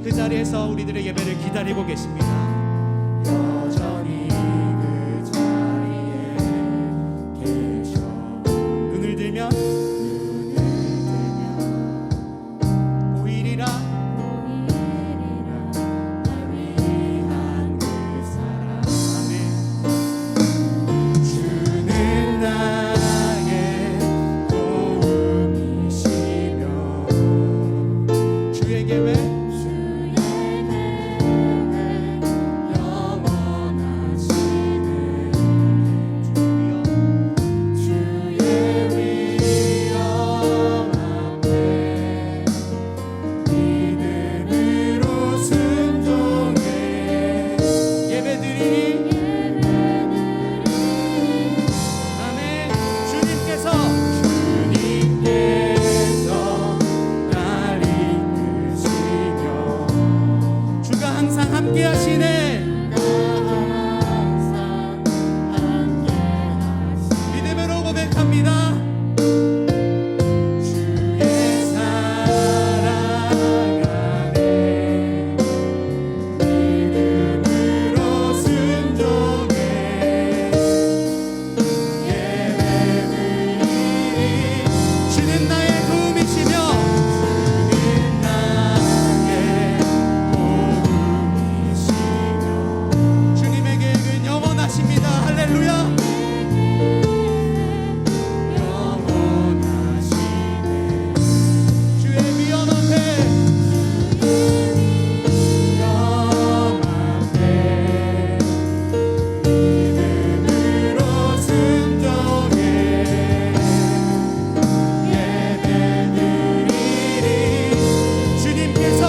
그 자리에서 우리들의 예배를 기다리고 계십니다. 여전히 그 자리에 계셔. 눈을 들면 보이리라 날 위한 그 사랑. 아멘. 주는 나의 도움이시며 주의 계획 함께 하시네. 믿음으로 고백합니다. 주의 사랑 안에 믿음으로 순종해 예배드리리. 주는 나의 도움이시며 주는 나의 주님의 계획은 영원하십니다. 할렐루야. 주의 위엄 앞에 믿음으로 순종해 예배드리리. 주님께서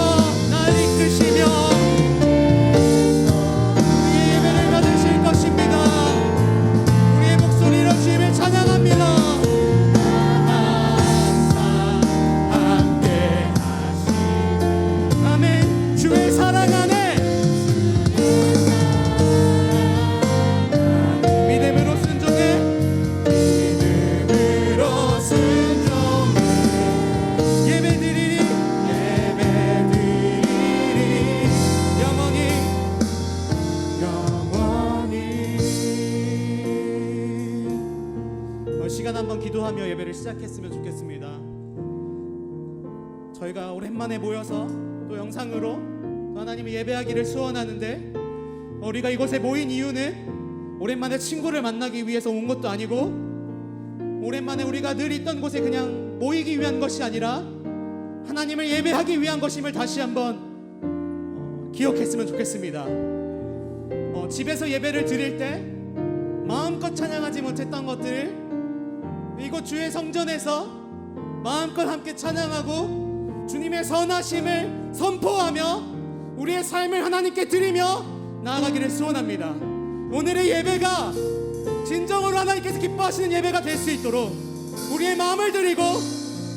날 이끄시며 우리의 예배를 받으실 것입니다. 우리의 목소리로 주님을 찬양합니다. 아멘. 주의 사랑 안에 믿음으로 순종해 믿음으로 순종해 예배드리리 예배드리리. 영원히. 시간 한번 기도하며 예배를 시작했으면 좋겠습니다. 저희가 오랜만에 모여서 또 영상으로 또 하나님을 예배하기를 소원하는데, 우리가 이곳에 모인 이유는 오랜만에 친구를 만나기 위해서 온 것도 아니고, 오랜만에 우리가 늘 있던 곳에 그냥 모이기 위한 것이 아니라 하나님을 예배하기 위한 것임을 다시 한번 기억했으면 좋겠습니다. 집에서 예배를 드릴 때 마음껏 찬양하지 못했던 것들을 이곳 주의 성전에서 마음껏 함께 찬양하고 주님의 선하심을 선포하며 우리의 삶을 하나님께 드리며 나아가기를 소원합니다. 오늘의 예배가 진정으로 하나님께서 기뻐하시는 예배가 될 수 있도록 우리의 마음을 드리고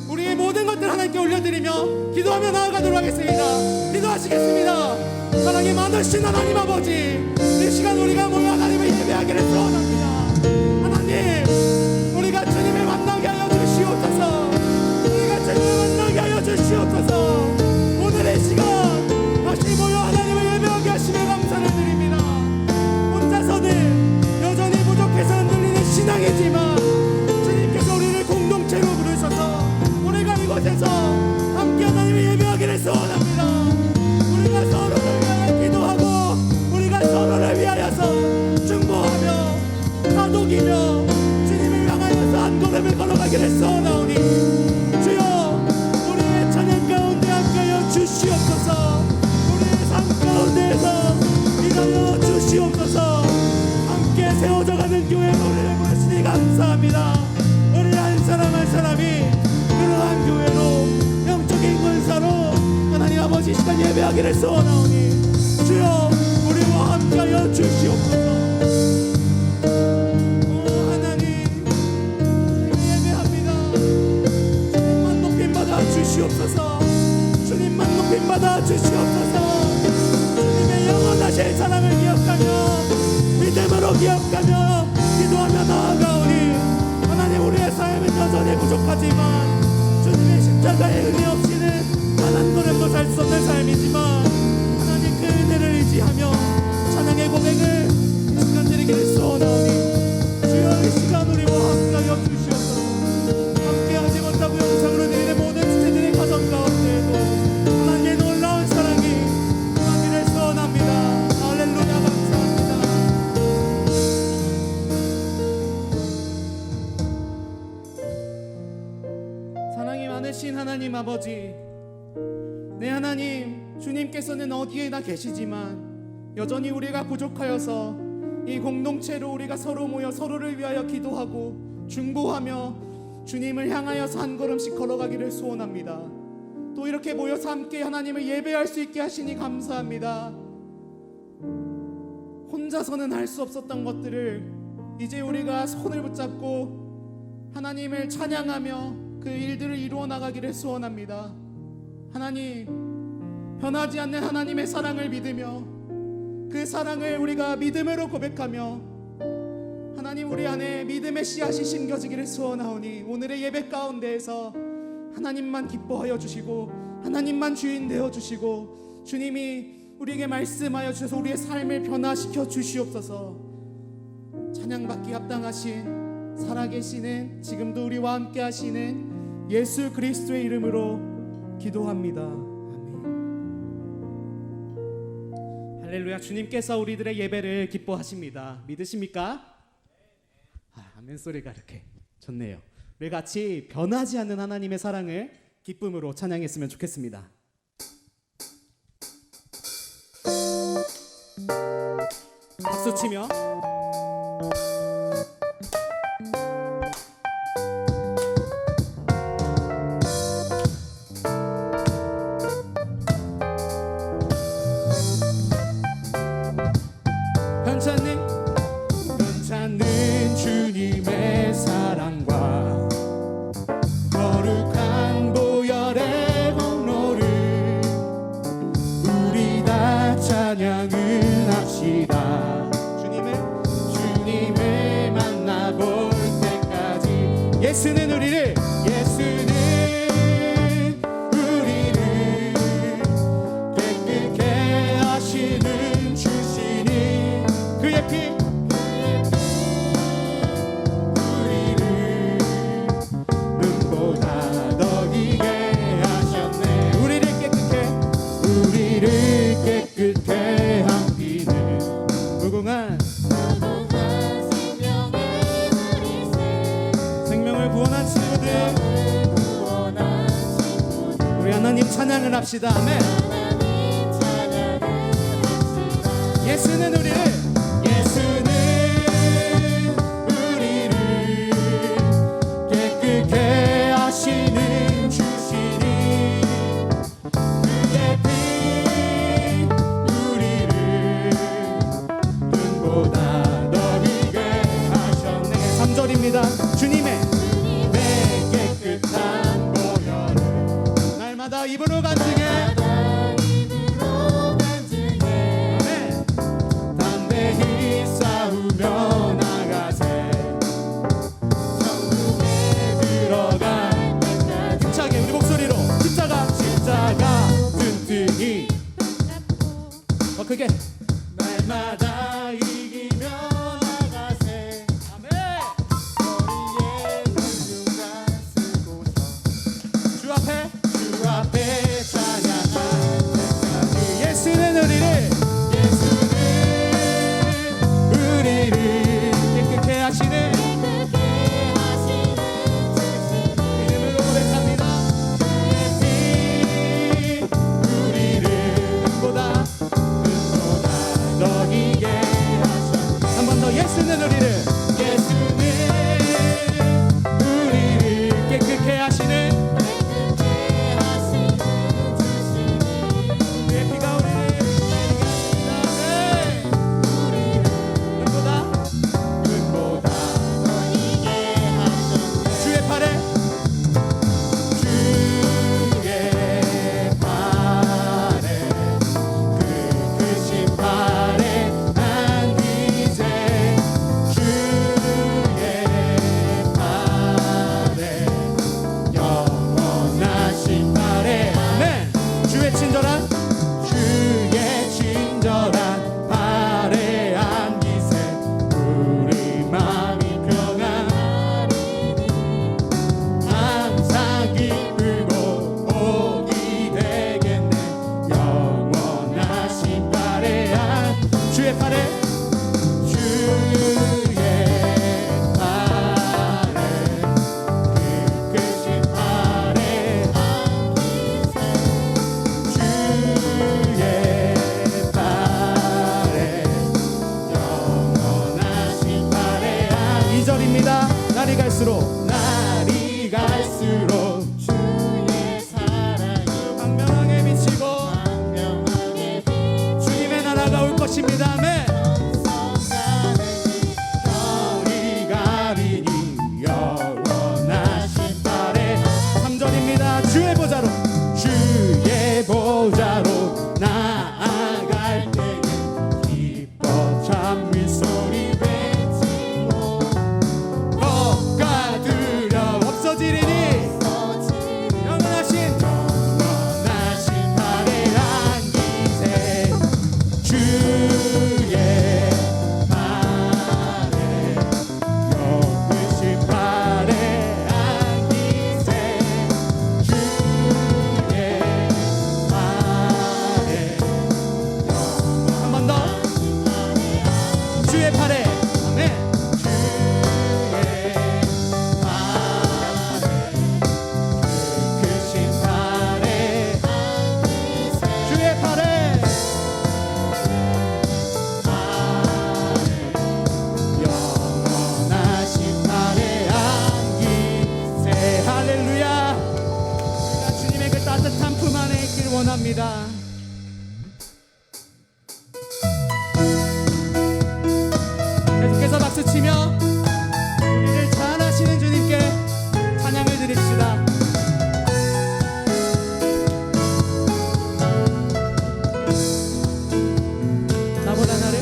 우리의 모든 것들을 하나님께 올려드리며 기도하며 나아가도록 하겠습니다. 기도하시겠습니다. 사랑이 많으신 하나님 아버지, 이 시간 우리가 모여 하나님을 예배하기를 소원합니다. 하나님, 우리가 주님을 만나게 하여 주시옵소서. 우리가 주님을 만나게 하여 주시옵소서. 오늘의 시간 다시 모여 하나님을 예배하게 하시며 감사를 드립니다. 혼자서는 여전히 부족해서 흔들리는 신앙이지만 주님께서 우리를 공동체로 부르셔서 우리가 이곳에서 함께 하나님을 예배하기를 소원합니다. 우리가 서로를 위하여 기도하고 우리가 서로를 위하여서 중보하며 다독이며 주님을 향하여서 한 걸음을 걸어가기를 소원하오니 주여, 우리의 찬양 가운데 함께 감사합니다. 우리 한 사람 한 사람이 그러한 교회로 영적인 권사로 하나님 아버지 이 시간 예배하기를 소원하오니 주여 우리와 함께하여 주시옵소서. 오 하나님 예배합니다. 주님만 높임받아 주시옵소서. 주님만 높임받아 주시옵소서. 주님의 영원하신 사랑을 기억하며 믿음으로 기억하며 기도하며 나아가오니 하나님 우리의 삶은 여전히 부족하지만 주님의 십자가의 은혜 없이는 단 한 걸음도 살 수 없는 삶이지만 하나님 그 은혜를 의지하며 찬양의 고백을 이 시간 드리기를 소원하오니 주여 이 시간 우리와 함께하여 주시옵소서. 함께하지 못하고 영상으로 드리는 모든 지체들의 가정 가운데에도 하나님의 놀라운 사랑이 임하기를 소원합니다. 할렐루야 감사합니다. 사랑이 많으신 하나님 아버지, 네 하나님, 주님께서는 어디에나 계시지만 여전히 우리가 부족하여서 이 공동체로 우리가 서로 모여 서로를 위하여 기도하고 중보하며 주님을 향하여서 한 걸음씩 걸어가기를 소원합니다. 또 이렇게 모여서 함께 하나님을 예배할 수 있게 하시니 감사합니다. 혼자서는 할 수 없었던 것들을 이제 우리가 손을 붙잡고 하나님을 찬양하며 그 일들을 이루어 나가기를 소원합니다. 하나님, 변하지 않는 하나님의 사랑을 믿으며 그 사랑을 우리가 믿음으로 고백하며 하나님 우리 안에 믿음의 씨앗이 심겨지기를 소원하오니 오늘의 예배 가운데에서 하나님만 기뻐하여 주시고 하나님만 주인 되어 주시고 주님이 우리에게 말씀하여 주셔서 우리의 삶을 변화시켜 주시옵소서. 찬양받기 합당하신 살아계시는 지금도 우리와 함께 하시는 예수 그리스도의 이름으로 기도합니다. 아멘. 할렐루야. 주님께서 우리들의 예배를 기뻐하십니다. 믿으십니까? 아멘 소리가 이렇게 좋네요. 우리 같이 변하지 않는 하나님의 사랑을 기쁨으로 찬양했으면 좋겠습니다. 박수 치며 변찮는 주님의 사랑과 거룩한 보혈의 공로를 우리 다 찬양을 합시다. 주님을 만나볼 때까지 예수는 우리를 깨끗게 하시는 주시니 그의 피 깨끗게 한 피는 무궁한 생명을 구원한 친구들 우리 하나님 찬양을 합시다. 아멘. 예수는 우리를 깨끗게 하시는 주시니 그의 피 주님의 깨끗한 보혈을 날마다 입으로 간증해 아멘. 담대히 싸우며 나가세 천국에 들어갈 때까지 힘차게 우리 목소리로 십자가 튼튼히 더 크게 날마다 이기며 나가세 주 앞에 찬양할 때까지 예수는 우리를 깨끗게 하시는 이름으로 고백합니다. 우리를 은보다 더 이게 친절한 주의 친절한 발에 안기세 우리 마음이 평안하리니 항상 기쁘고 복이 되겠네 영원하신 발에 주의 팔에 주의 발에 끝끝이 발에 안기세 주의 발에 영원하신 발에 2절입니다. 날이 갈수록 날이 갈수록 주의 사랑이 광명하게 비치고 광명하게 주님의 나라가 올 것입니다. 아멘. 별이 가리니 영원하신 발에 3절입니다. 주의 보좌로 주의 보좌로 나아갈 때에 기뻐 찬미 소리 외치고 법과 두려움 없어지리니 영원하신 영원하신 발에 안기세 주의 발에 영원하신 발에 안기세 주의 발에 한 번 더 주의 팔에 아멘. 크신 발에 주의 팔에 영원하신 발에 안기세 할렐루야. 우리가 주님의 그 따뜻한 품 안에 있길 원합니다. 계속해서 박수치며 우리를 잘하시는 주님께 찬양을 드립시다. 나보다 나를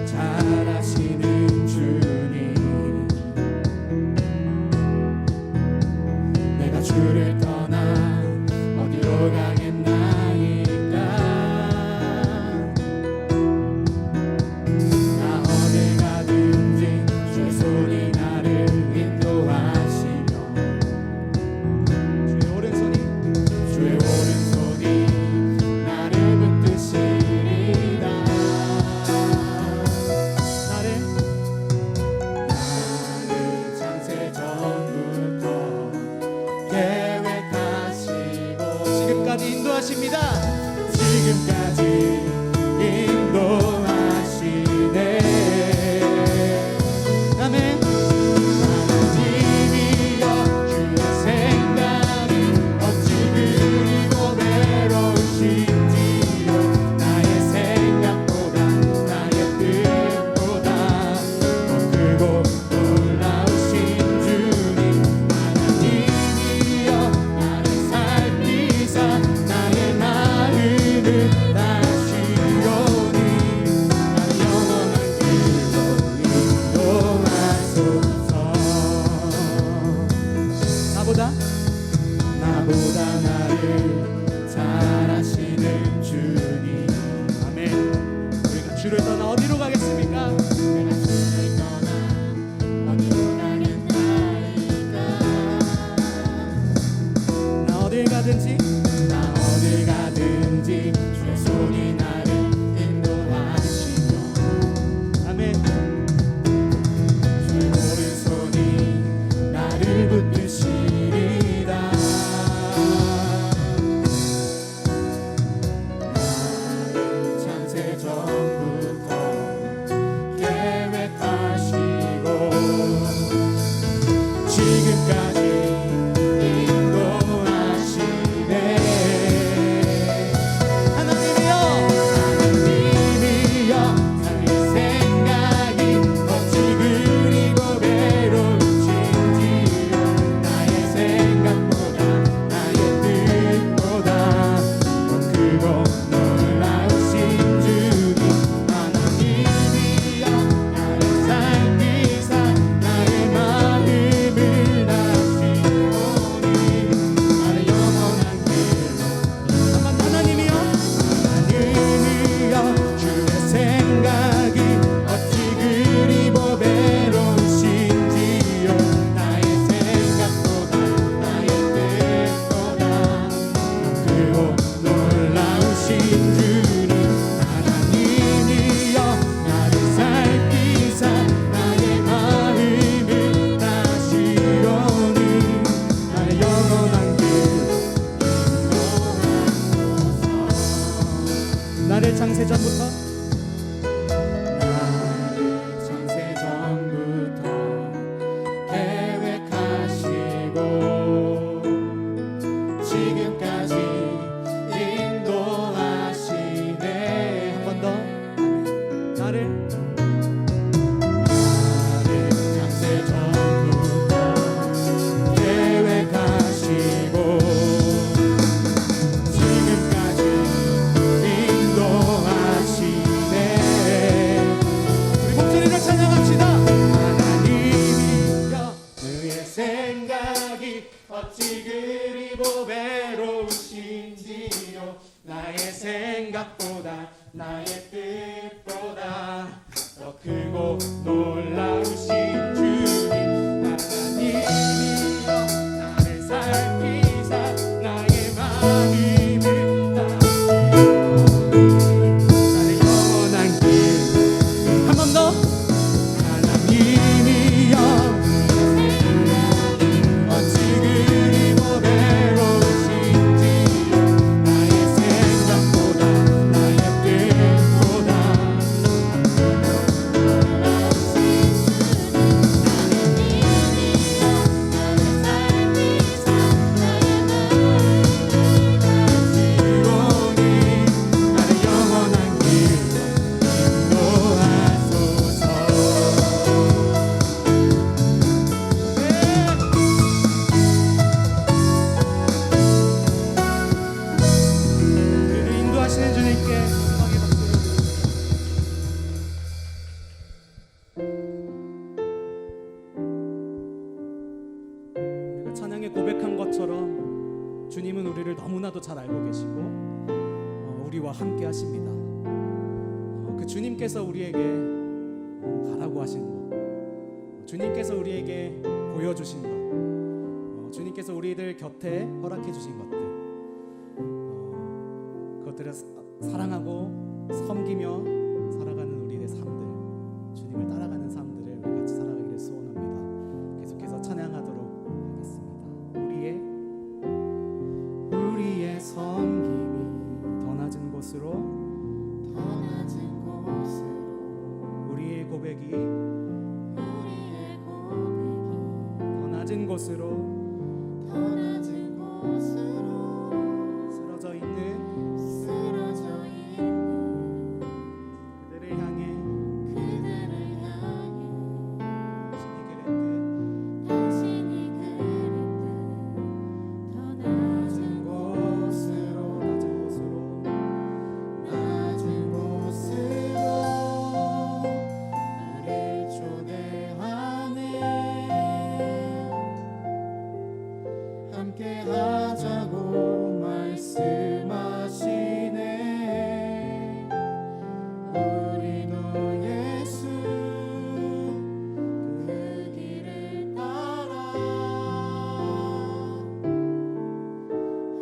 잘하시는 주님 내가 주를 떠나 어디로 가겠나이까 나 어딜 가든지 주의 손이 나를 인도하시며 주의 오른손이 주의 오른손이 나를 붙드시리다 나를 나를 창세 전부터 계획하시고 지금까지 인도하십니다. 지금까지 인도하시네 아멘. 하나님이여 주의 생각이 어찌 그리고 외로우신지요 나의 생각보다 나의 뜻보다 더 크고 놀라우신 주님 하나님이여 나를 살피사 나의 마음을 다시오니 나를 영원한 길로 인도하소서 나보다 나를 잘하시는 주님 아멘. 우리가 주를 떠나 어디로 가겠습니까? 내가 주를 떠나 어디로 가겠나이까 나 어딜 가든지 나 어딜 가든지 주의 손이 나를 인도하시며 아멘. 주의 오른손이 나를 붙드시리다 나를 창세 전부터 계획하시고 지금까지 인도하시네 창세전부터 나를 창세전부터 계획하시고 지금까지 인도하시네. 한 번 더 나를 창세전부터 계획하시고 지금까지 인도하시네. 우리 목소리를 찬양합시다. 하나님이여 그의 생각이 어찌 그리 보배로우신지요. 나의 생각보다 나의 뜻보다 더 크고 놀라우신 주님. 하나님이여 나를 살피사 나의 마음을 다지고 나의 영원한 길. 한 번 더. 하나님이여 어찌 그리 보배로우신지요. 나의 생각보다 나의 뜻보다 지원이 나의 영원한 길로 인도하소서. 우리를 인도하시는 주님께 음악의 박수를 우리가 찬양에 고백한 것처럼 주님은 우리를 너무나도 잘 알고 계시고 우리와 함께 하십니다. 그 주님께서 우리에게 가라고 하신 것, 주님께서 우리에게 보여주신 것, 주님께서 우리들 곁에 허락해 주신 것들, 그것들을 사랑하고 섬기며 살아가는 우리의 삶들, 주님을 따라가는 삶들을 우리 같이 살아가기를 소원합니다. 계속해서 찬양하도록 하겠습니다. 우리의 섬김이 더 낮은 곳으로, 더 낮은 곳으로 우리의 고백이 우리의 고백이 더 낮은 곳으로 더 낮은 곳으로 쓰러져 있는 쓰러져 있는 그들을 향해 그들을 향해 당신이 그랬듯 당신이 그랬듯 더 낮은 곳으로 낮은 곳으로 낮은 곳으로 우릴 초대하네. 함께 하자고 말씀하시네. 우리도 예수 그 길을 따라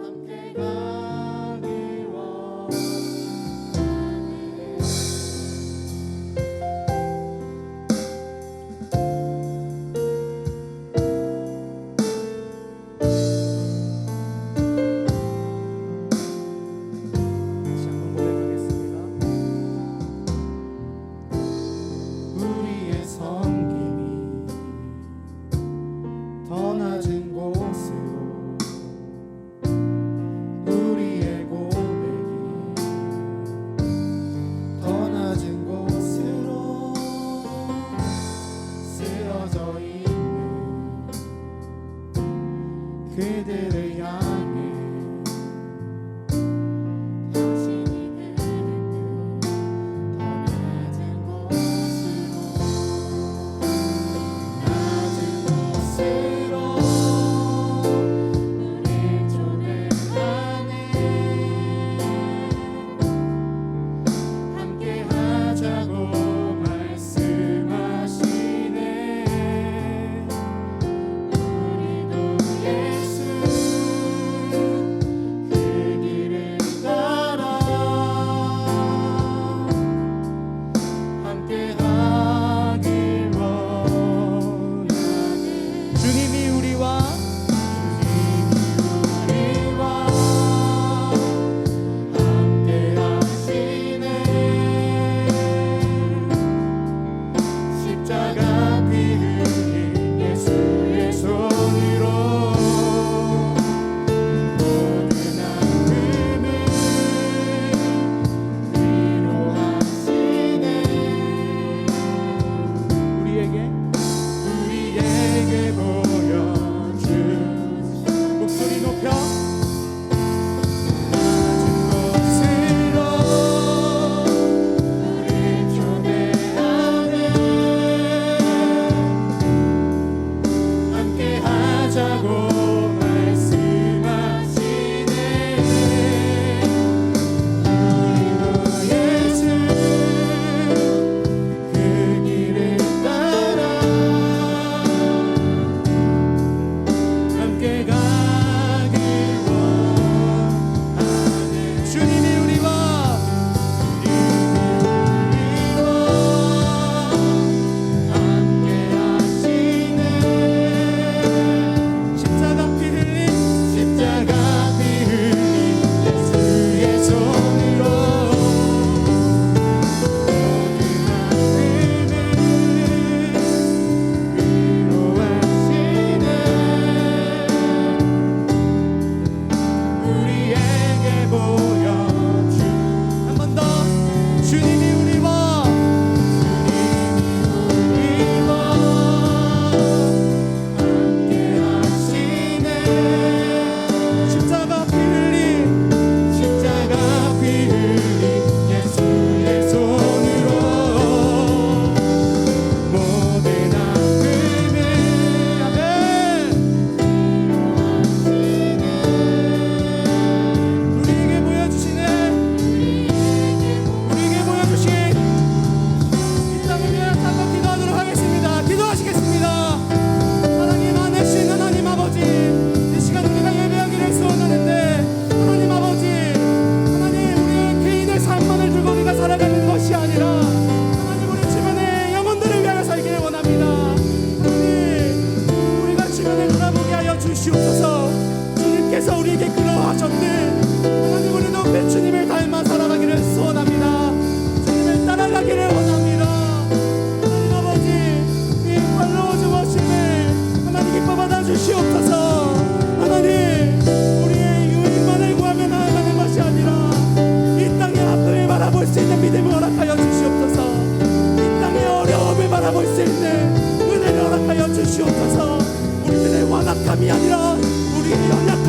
함께 가길 원하네.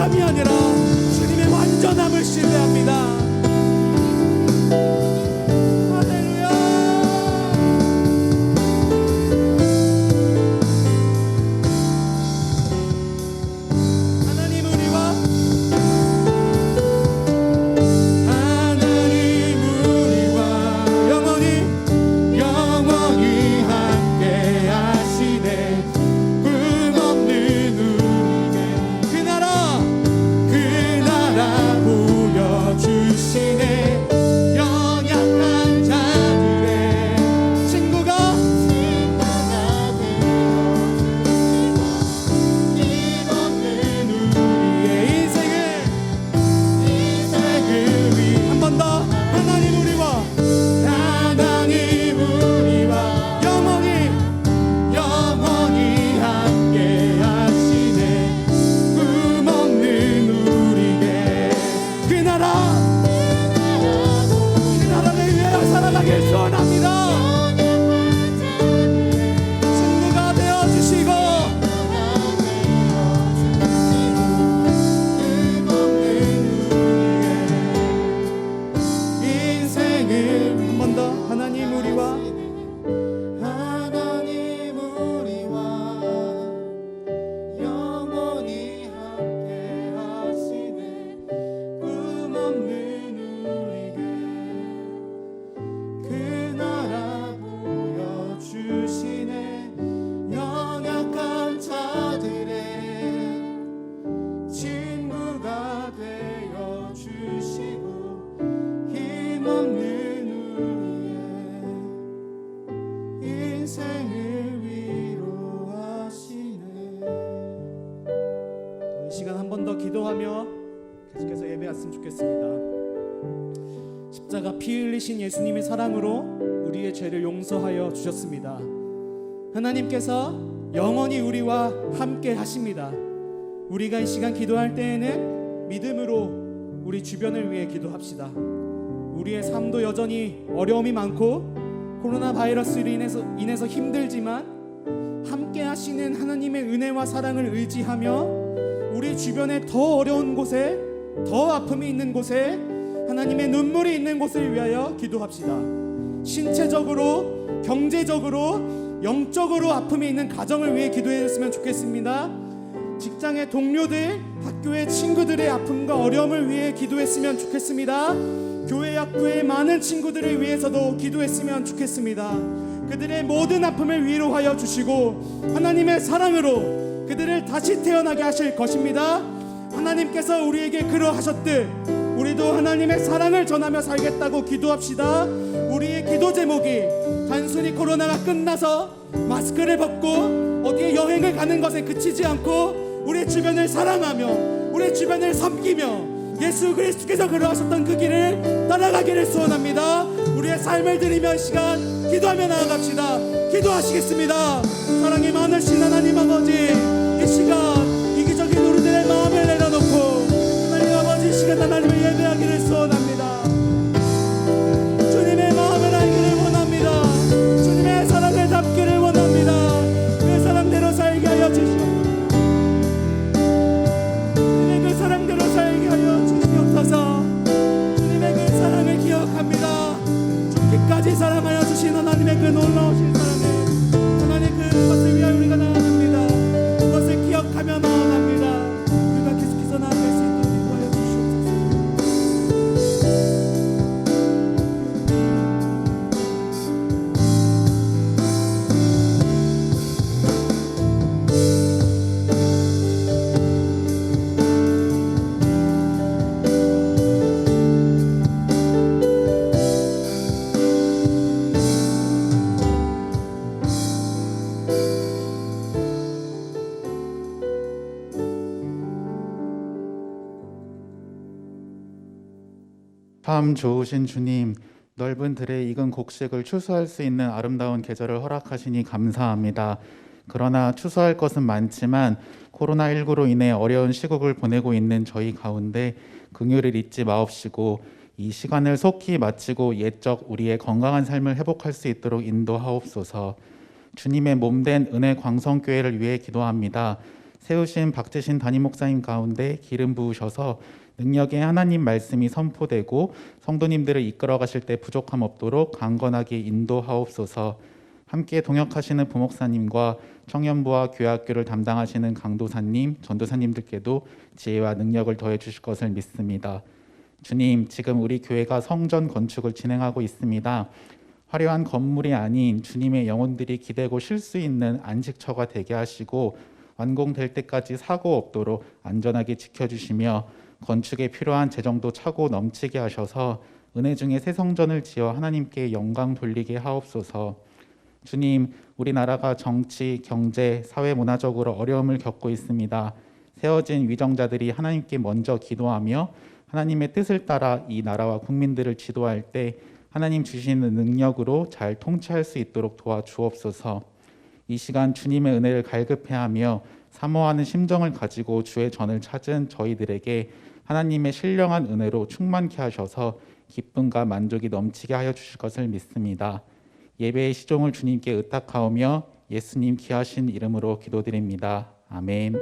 약함이 아니라 주님의 완전함을 신뢰합니다. 할렐루야. 하나님 우리와 영원히 함께 하시네. 꿈없는 우리에게 그 나라 보여주시네. 연약한 자들의 친구가 힘없는 우리의 인생을 위해 한 번 더 하나님 우리와 영원히 함께 하시네. 꿈없는 우리에게 그 나라를 위하여 살아가길 소원합니다. 친구가 되어주시고 인생을 한 번 더 하나님 우리와 영원히 함께 하시네. 꿈없는 우리에게 그 나라 보여주시네. 연약한 자들의 친구가 되어주시고 힘없는 우리의 인생을 위로하시네. 이 시간 한 번 더 기도하며 계속해서 예배했으면 좋겠습니다. 십자가 피 흘리신 예수님의 사랑으로 우리의 죄를 용서하여 주셨습니다. 하나님께서 영원히 우리와 함께 하십니다. 우리가 이 시간 기도할 때에는 믿음으로 우리 주변을 위해 기도합시다. 우리의 삶도 여전히 어려움이 많고 코로나 바이러스로 인해서 힘들지만 함께 하시는 하나님의 은혜와 사랑을 의지하며 우리 주변에 더 어려운 곳에, 더 아픔이 있는 곳에, 하나님의 눈물이 있는 곳을 위하여 기도합시다. 신체적으로, 경제적으로, 영적으로 아픔이 있는 가정을 위해 기도했으면 좋겠습니다. 직장의 동료들, 학교의 친구들의 아픔과 어려움을 위해 기도했으면 좋겠습니다. 교회 학교의 많은 친구들을 위해서도 기도했으면 좋겠습니다. 그들의 모든 아픔을 위로하여 주시고 하나님의 사랑으로 그들을 다시 태어나게 하실 것입니다. 하나님께서 우리에게 그러하셨듯 우리도 하나님의 사랑을 전하며 살겠다고 기도합시다. 우리의 기도 제목이 단순히 코로나가 끝나서 마스크를 벗고 어디에 여행을 가는 것에 그치지 않고 우리 주변을 사랑하며 우리 주변을 섬기며 예수 그리스도께서 그러하셨던 그 길을 따라가기를 소원합니다. 우리의 삶을 드리며 시간 기도하며 나아갑시다. 기도하시겠습니다. 사랑이 많으신 하나님 아버지, 이 시간 이기적인 우리들의 마음을 내려놓고 하나님 아버지, 이 시간 하나님을 예배하기를 소원합니다. 주님의 마음을 알기를 원합니다. 주님의 사랑을 담기를 원합니다. 그 사랑대로 살게 하여 주시옵소서. 주님의 그 사랑대로 살게 하여 주시옵소서. 주님의 그 사랑을 기억합니다. 죽기까지 사랑하여 주신 하나님의 그 놀라우신 사랑을, 하나님 그것을 위하여 우리가 나아갑니다. 그것을 기억하며 나아갑니다. 우리가 계속해서 나아갈 수 있도록 인도하여 주시옵소서. 참 좋으신 주님, 넓은 들에 익은 곡식을 추수할 수 있는 아름다운 계절을 허락하시니 감사합니다. 그러나 추수할 것은 많지만 코로나19로 인해 어려운 시국을 보내고 있는 저희 가운데 긍휼을 잊지 마옵시고 이 시간을 속히 마치고 옛적 우리의 건강한 삶을 회복할 수 있도록 인도하옵소서. 주님의 몸된 은혜 광성교회를 위해 기도합니다. 세우신 박재신 담임 목사님 가운데 기름 부으셔서 능력의 하나님 말씀이 선포되고 성도님들을 이끌어 가실 때 부족함 없도록 강건하게 인도하옵소서. 함께 동역하시는 부목사님과 청년부와 교회학교를 담당하시는 강도사님, 전도사님들께도 지혜와 능력을 더해 주실 것을 믿습니다. 주님, 지금 우리 교회가 성전 건축을 진행하고 있습니다. 화려한 건물이 아닌 주님의 영혼들이 기대고 쉴 수 있는 안식처가 되게 하시고 완공될 때까지 사고 없도록 안전하게 지켜주시며 건축에 필요한 재정도 차고 넘치게 하셔서 은혜 중에 새 성전을 지어 하나님께 영광 돌리게 하옵소서. 주님, 우리나라가 정치, 경제, 사회 문화적으로 어려움을 겪고 있습니다. 세워진 위정자들이 하나님께 먼저 기도하며 하나님의 뜻을 따라 이 나라와 국민들을 지도할 때 하나님 주시는 능력으로 잘 통치할 수 있도록 도와주옵소서. 이 시간 주님의 은혜를 갈급해하며 사모하는 심정을 가지고 주의 전을 찾은 저희들에게 하나님의 신령한 은혜로 충만케 하셔서 기쁨과 만족이 넘치게 하여 주실 것을 믿습니다. 예배의 시종을 주님께 의탁하오며 예수님 귀하신 이름으로 기도드립니다. 아멘.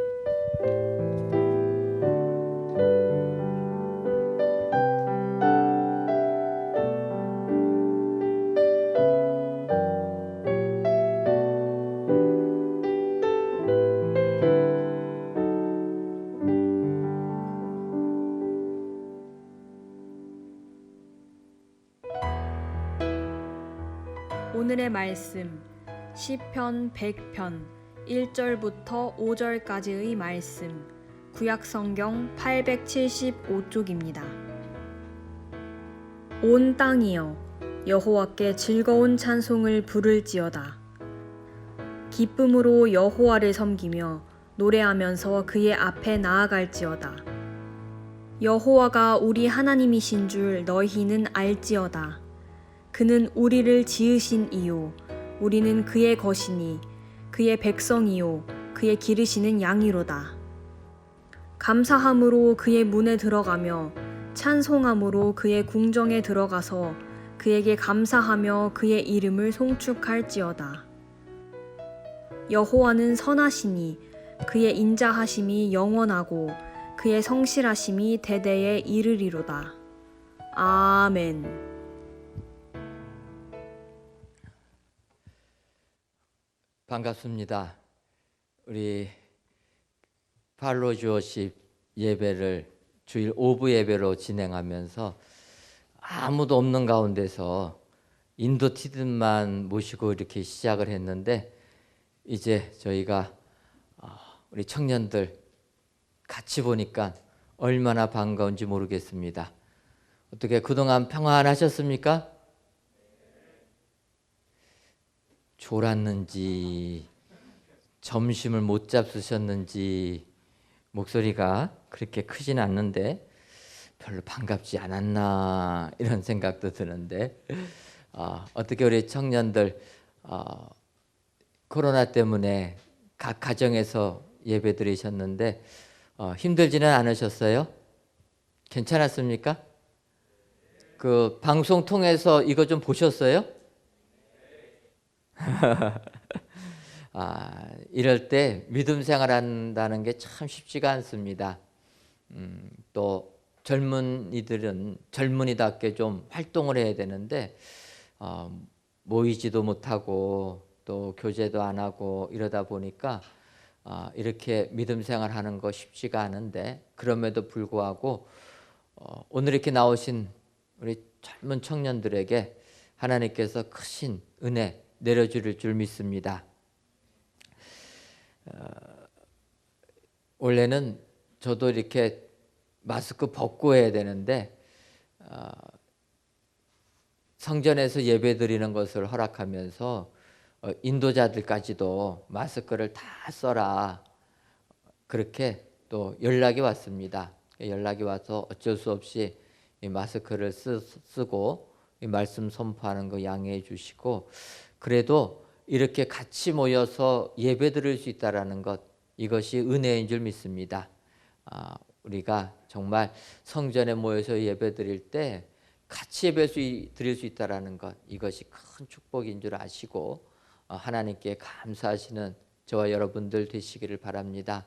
오늘의 말씀 시편 100편 1절부터 5절까지의 말씀 구약성경 875쪽입니다. 온 땅이여 여호와께 즐거운 찬송을 부를지어다. 기쁨으로 여호와를 섬기며 노래하면서 그의 앞에 나아갈지어다. 여호와가 우리 하나님이신 줄 너희는 알지어다. 그는 우리를 지으신 이요 우리는 그의 것이니 그의 백성이요 그의 기르시는 양이로다. 감사함으로 그의 문에 들어가며 찬송함으로 그의 궁정에 들어가서 그에게 감사하며 그의 이름을 송축할지어다. 여호와는 선하시니 그의 인자하심이 영원하고 그의 성실하심이 대대에 이르리로다. 아멘. 반갑습니다. 우리 팔로주어십 예배를 주일 오부 예배로 진행하면서 아무도 없는 가운데서 인도티들만 모시고 이렇게 시작을 했는데 이제 저희가 우리 청년들 같이 보니까 얼마나 반가운지 모르겠습니다. 어떻게 그동안 평안하셨습니까? 졸았는지 점심을 못 잡수셨는지 목소리가 그렇게 크진 않는데 별로 반갑지 않았나 이런 생각도 드는데 어떻게 우리 청년들 코로나 때문에 각 가정에서 예배 드리셨는데 힘들지는 않으셨어요? 괜찮았습니까? 그 방송 통해서 이거 좀 보셨어요? 이럴 때 믿음 생활한다는 게 참 쉽지가 않습니다. 또 젊은이들은 젊은이답게 좀 활동을 해야 되는데 모이지도 못하고 또 교제도 안 하고 이러다 보니까 이렇게 믿음 생활하는 거 쉽지가 않은데 그럼에도 불구하고 오늘 이렇게 나오신 우리 젊은 청년들에게 하나님께서 크신 은혜 내려주실 줄 믿습니다. 원래는 저도 이렇게 마스크 벗고 해야 되는데 성전에서 예배 드리는 것을 허락하면서 인도자들까지도 마스크를 다 써라 그렇게 또 연락이 왔습니다. 연락이 와서 어쩔 수 없이 이 마스크를 쓰고 이 말씀 선포하는 거 양해해 주시고 그래도 이렇게 같이 모여서 예배 드릴 수 있다는 것 이것이 은혜인 줄 믿습니다. 우리가 정말 성전에 모여서 예배 드릴 때 같이 예배 드릴 수 있다는 것 이것이 큰 축복인 줄 아시고 하나님께 감사하시는 저와 여러분들 되시기를 바랍니다.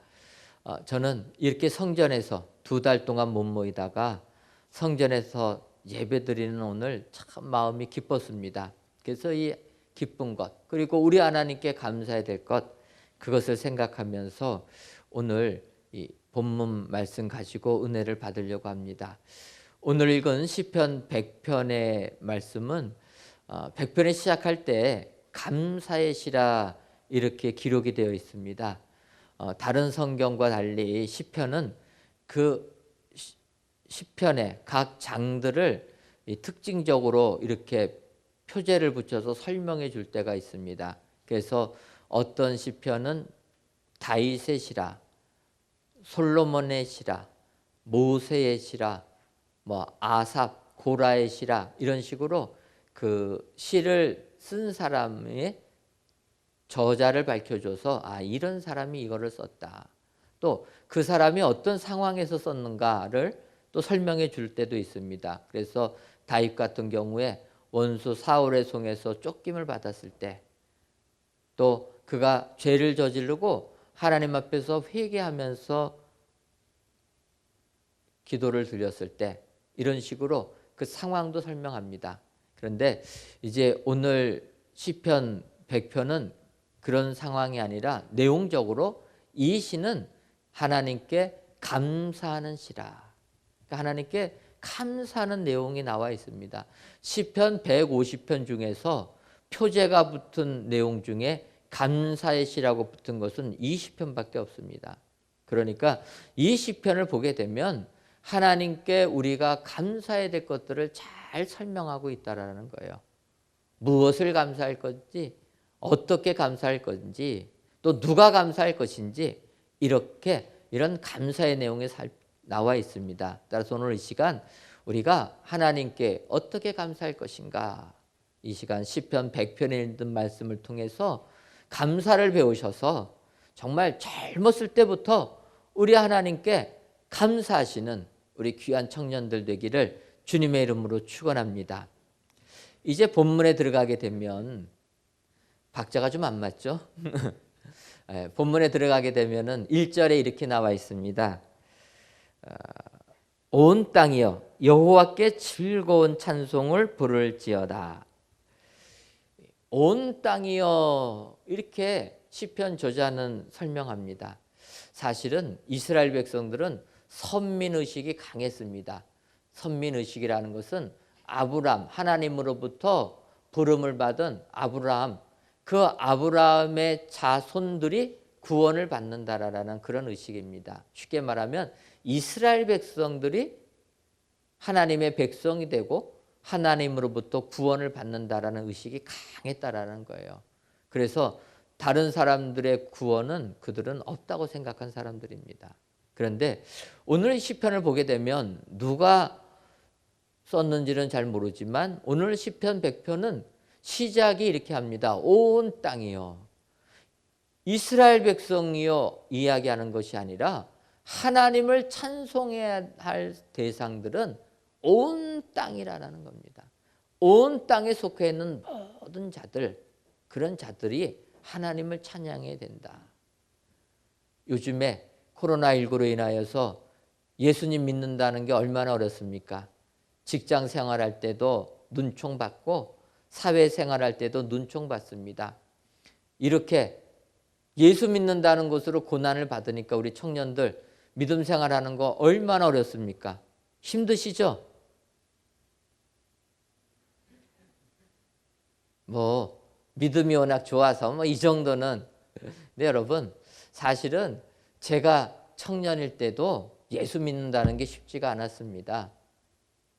저는 이렇게 성전에서 2달 동안 못 모이다가 성전에서 예배드리는 오늘 참 마음이 기뻤습니다. 그래서 이 기쁜 것, 그리고 우리 하나님께 감사해야 될 것, 그것을 생각하면서 오늘 이 본문 말씀 가지고 은혜를 받으려고 합니다. 오늘 읽은 시편 100편의 말씀은 100편에 시작할 때 감사의 시라 이렇게 기록이 되어 있습니다. 다른 성경과 달리 시편은 그 시편의 각 장들을 특징적으로 이렇게 표제를 붙여서 설명해 줄 때가 있습니다. 그래서 어떤 시편은 다윗의 시라, 솔로몬의 시라, 모세의 시라, 아삽, 고라의 시라, 이런 식으로 그 시를 쓴 사람의 저자를 밝혀줘서 이런 사람이 이거를 썼다. 또 그 사람이 어떤 상황에서 썼는가를 또 설명해 줄 때도 있습니다. 그래서 다윗 같은 경우에 원수 사울의 손에서 쫓김을 받았을 때, 또 그가 죄를 저지르고 하나님 앞에서 회개하면서 기도를 드렸을 때, 이런 식으로 그 상황도 설명합니다. 그런데 이제 오늘 시편 100편은 그런 상황이 아니라 내용적으로 이 시는 하나님께 감사하는 시라. 그러니까 하나님께 감사하는 내용이 나와 있습니다. 시편 150편 중에서 표제가 붙은 내용 중에 감사의 시라고 붙은 것은 이 시편밖에 없습니다. 그러니까 이 시편을 보게 되면 하나님께 우리가 감사해야 될 것들을 잘 설명하고 있다라는 거예요. 무엇을 감사할 건지, 어떻게 감사할 건지, 또 누가 감사할 것인지, 이런 감사의 내용이 나와 있습니다. 따라서 오늘 이 시간 우리가 하나님께 어떻게 감사할 것인가, 이 시간 시편 100편에 있는 말씀을 통해서 감사를 배우셔서 정말 젊었을 때부터 우리 하나님께 감사하시는 우리 귀한 청년들 되기를 주님의 이름으로 축원합니다. 이제 본문에 들어가게 되면 박자가 좀 안 맞죠? 본문에 들어가게 되면은 1절에 이렇게 나와 있습니다. 온 땅이여 여호와께 즐거운 찬송을 부를지어다. 온 땅이여, 이렇게 시편 저자는 설명합니다. 사실은 이스라엘 백성들은 선민의식이 강했습니다. 선민의식이라는 것은 아브람, 하나님으로부터 부름을 받은 아브라함, 그 아브라함의 자손들이 구원을 받는다라는 그런 의식입니다. 쉽게 말하면 이스라엘 백성들이 하나님의 백성이 되고 하나님으로부터 구원을 받는다라는 의식이 강했다라는 거예요. 그래서 다른 사람들의 구원은 그들은 없다고 생각한 사람들입니다. 그런데 오늘 시편을 보게 되면 누가 썼는지는 잘 모르지만 오늘 시편 100편은 시작이 이렇게 합니다. 온 땅이여, 이스라엘 백성이여 이야기하는 것이 아니라 하나님을 찬송해야 할 대상들은 온 땅이라는 겁니다. 온 땅에 속해 있는 모든 자들, 그런 자들이 하나님을 찬양해야 된다. 요즘에 코로나19로 인하여서 예수님 믿는다는 게 얼마나 어렵습니까? 직장 생활할 때도 눈총받고 사회생활할 때도 눈총받습니다. 이렇게 예수 믿는다는 것으로 고난을 받으니까 우리 청년들 믿음 생활하는 거 얼마나 어렵습니까? 힘드시죠? 믿음이 워낙 좋아서 이 정도는. 근데 여러분, 사실은 제가 청년일 때도 예수 믿는다는 게 쉽지가 않았습니다.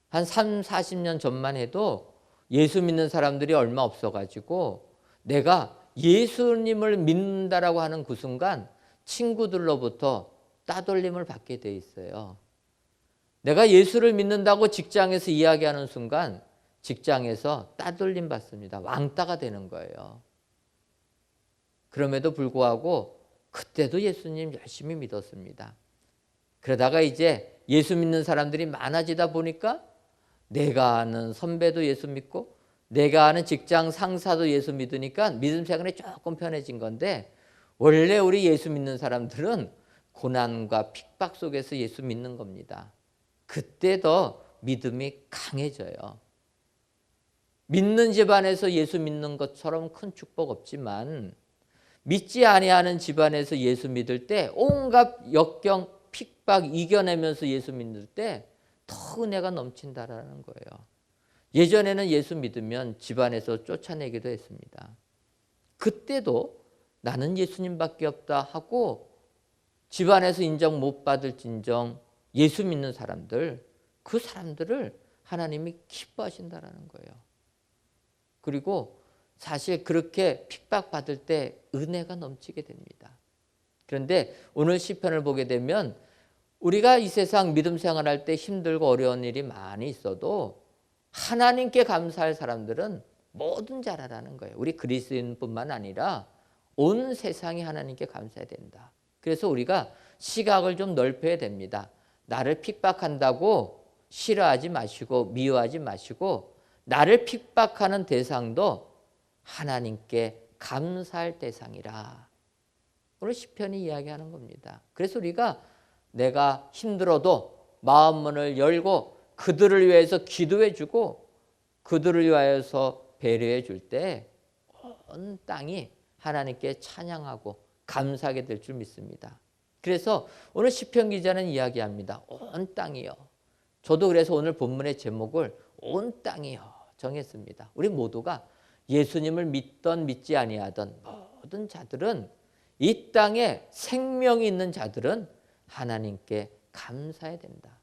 한 3, 40년 전만 해도 예수 믿는 사람들이 얼마 없어가지고 내가 예수님을 믿는다라고 하는 그 순간 친구들로부터 따돌림을 받게 돼 있어요. 내가 예수를 믿는다고 직장에서 이야기하는 순간 직장에서 따돌림 받습니다. 왕따가 되는 거예요. 그럼에도 불구하고 그때도 예수님 열심히 믿었습니다. 그러다가 이제 예수 믿는 사람들이 많아지다 보니까 내가 아는 선배도 예수 믿고 내가 아는 직장 상사도 예수 믿으니까 믿음 생활이 조금 편해진 건데, 원래 우리 예수 믿는 사람들은 고난과 핍박 속에서 예수 믿는 겁니다. 그때 더 믿음이 강해져요. 믿는 집안에서 예수 믿는 것처럼 큰 축복 없지만 믿지 아니하는 집안에서 예수 믿을 때 온갖 역경, 핍박 이겨내면서 예수 믿을 때 더 은혜가 넘친다라는 거예요. 예전에는 예수 믿으면 집안에서 쫓아내기도 했습니다. 그때도 나는 예수님밖에 없다 하고 집안에서 인정 못 받을진정 예수 믿는 사람들, 그 사람들을 하나님이 기뻐하신다라는 거예요. 그리고 사실 그렇게 핍박받을 때 은혜가 넘치게 됩니다. 그런데 오늘 시편을 보게 되면 우리가 이 세상 믿음 생활할 때 힘들고 어려운 일이 많이 있어도 하나님께 감사할 사람들은 뭐든 잘하라는 거예요. 우리 그리스도인뿐만 아니라 온 세상이 하나님께 감사해야 된다. 그래서 우리가 시각을 좀 넓혀야 됩니다. 나를 핍박한다고 싫어하지 마시고 미워하지 마시고 나를 핍박하는 대상도 하나님께 감사할 대상이라. 오늘 시편이 이야기하는 겁니다. 그래서 우리가 내가 힘들어도 마음 문을 열고 그들을 위해서 기도해 주고 그들을 위하여서 배려해 줄 때 온 땅이 하나님께 찬양하고 감사하게 될 줄 믿습니다. 그래서 오늘 시편 기자는 이야기합니다. 온 땅이요. 저도 그래서 오늘 본문의 제목을 온 땅이요 정했습니다. 우리 모두가 예수님을 믿던 믿지 아니하던 모든 자들은 이 땅에 생명이 있는 자들은 하나님께 감사해야 된다.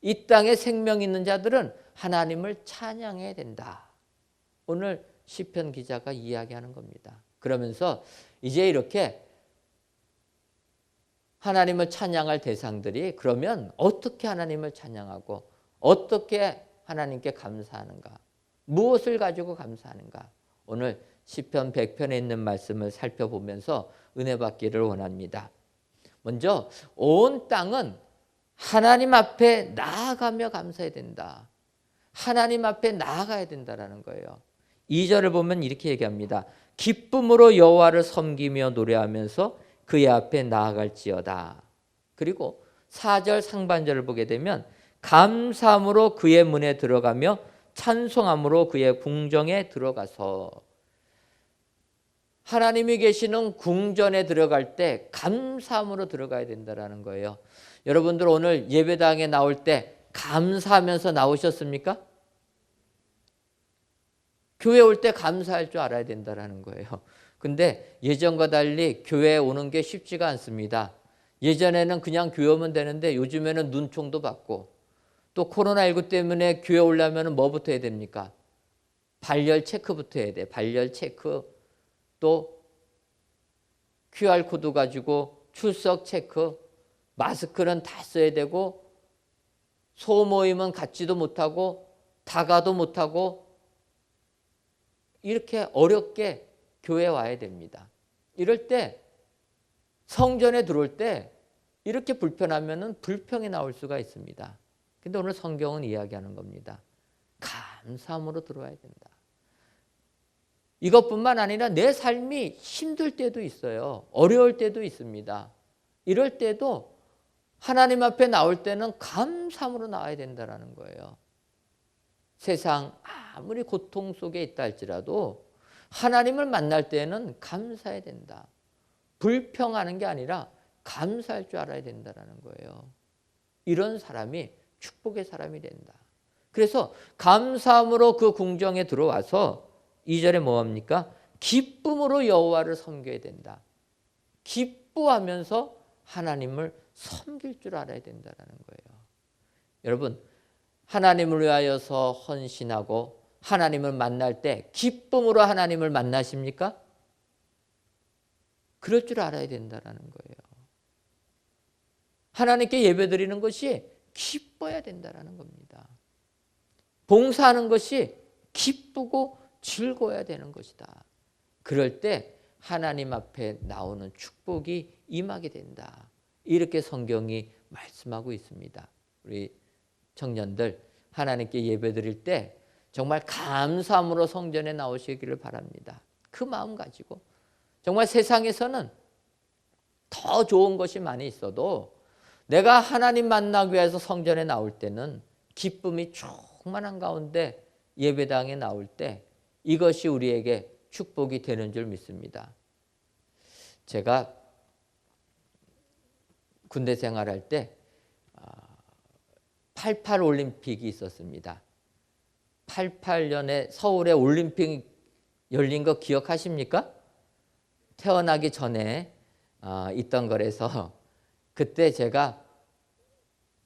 이 땅에 생명이 있는 자들은 하나님을 찬양해야 된다. 오늘 시편 기자가 이야기하는 겁니다. 그러면서 이제 이렇게 하나님을 찬양할 대상들이 그러면 어떻게 하나님을 찬양하고 어떻게 하나님께 감사하는가? 무엇을 가지고 감사하는가? 오늘 시편 100편에 있는 말씀을 살펴보면서 은혜 받기를 원합니다. 먼저 온 땅은 하나님 앞에 나아가며 감사해야 된다. 하나님 앞에 나아가야 된다라는 거예요. 2절을 보면 이렇게 얘기합니다. 기쁨으로 여호와를 섬기며 노래하면서 그의 앞에 나아갈지어다. 그리고 4절 상반절을 보게 되면 감사함으로 그의 문에 들어가며 찬송함으로 그의 궁정에 들어가서. 하나님이 계시는 궁전에 들어갈 때 감사함으로 들어가야 된다는 거예요. 여러분들 오늘 예배당에 나올 때 감사하면서 나오셨습니까? 교회 올 때 감사할 줄 알아야 된다는 거예요. 근데 예전과 달리 교회에 오는 게 쉽지가 않습니다. 예전에는 그냥 교회 오면 되는데 요즘에는 눈총도 받고 또 코로나19 때문에 교회 오려면 뭐부터 해야 됩니까? 발열 체크부터 해야 돼. 발열 체크. 또 QR코드 가지고 출석 체크, 마스크는 다 써야 되고 소모임은 갖지도 못하고 다가도 못하고 이렇게 어렵게 교회에 와야 됩니다. 이럴 때 성전에 들어올 때 이렇게 불편하면 불평이 나올 수가 있습니다. 근데 오늘 성경은 이야기하는 겁니다. 감사함으로 들어와야 된다. 이것뿐만 아니라 내 삶이 힘들 때도 있어요. 어려울 때도 있습니다. 이럴 때도 하나님 앞에 나올 때는 감사함으로 나와야 된다는 거예요. 세상 아무리 고통 속에 있다 할지라도 하나님을 만날 때는 감사해야 된다. 불평하는 게 아니라 감사할 줄 알아야 된다는 거예요. 이런 사람이 축복의 사람이 된다. 그래서 감사함으로 그 궁정에 들어와서 2절에 뭐합니까? 기쁨으로 여호와를 섬겨야 된다. 기뻐하면서 하나님을 섬길 줄 알아야 된다는 거예요. 여러분, 하나님을 위하여서 헌신하고 하나님을 만날 때 기쁨으로 하나님을 만나십니까? 그럴 줄 알아야 된다는 거예요. 하나님께 예배드리는 것이 기뻐야 된다는 겁니다. 봉사하는 것이 기쁘고 즐거워야 되는 것이다. 그럴 때 하나님 앞에 나오는 축복이 임하게 된다. 이렇게 성경이 말씀하고 있습니다. 우리 청년들 하나님께 예배드릴 때 정말 감사함으로 성전에 나오시기를 바랍니다. 그 마음 가지고 정말 세상에서는 더 좋은 것이 많이 있어도 내가 하나님 만나기 위해서 성전에 나올 때는 기쁨이 충만한 가운데 예배당에 나올 때 이것이 우리에게 축복이 되는 줄 믿습니다. 제가 군대 생활할 때 88 올림픽이 있었습니다. 88년에 서울에 올림픽 열린 거 기억하십니까? 태어나기 전에 있던 거라서 그때 제가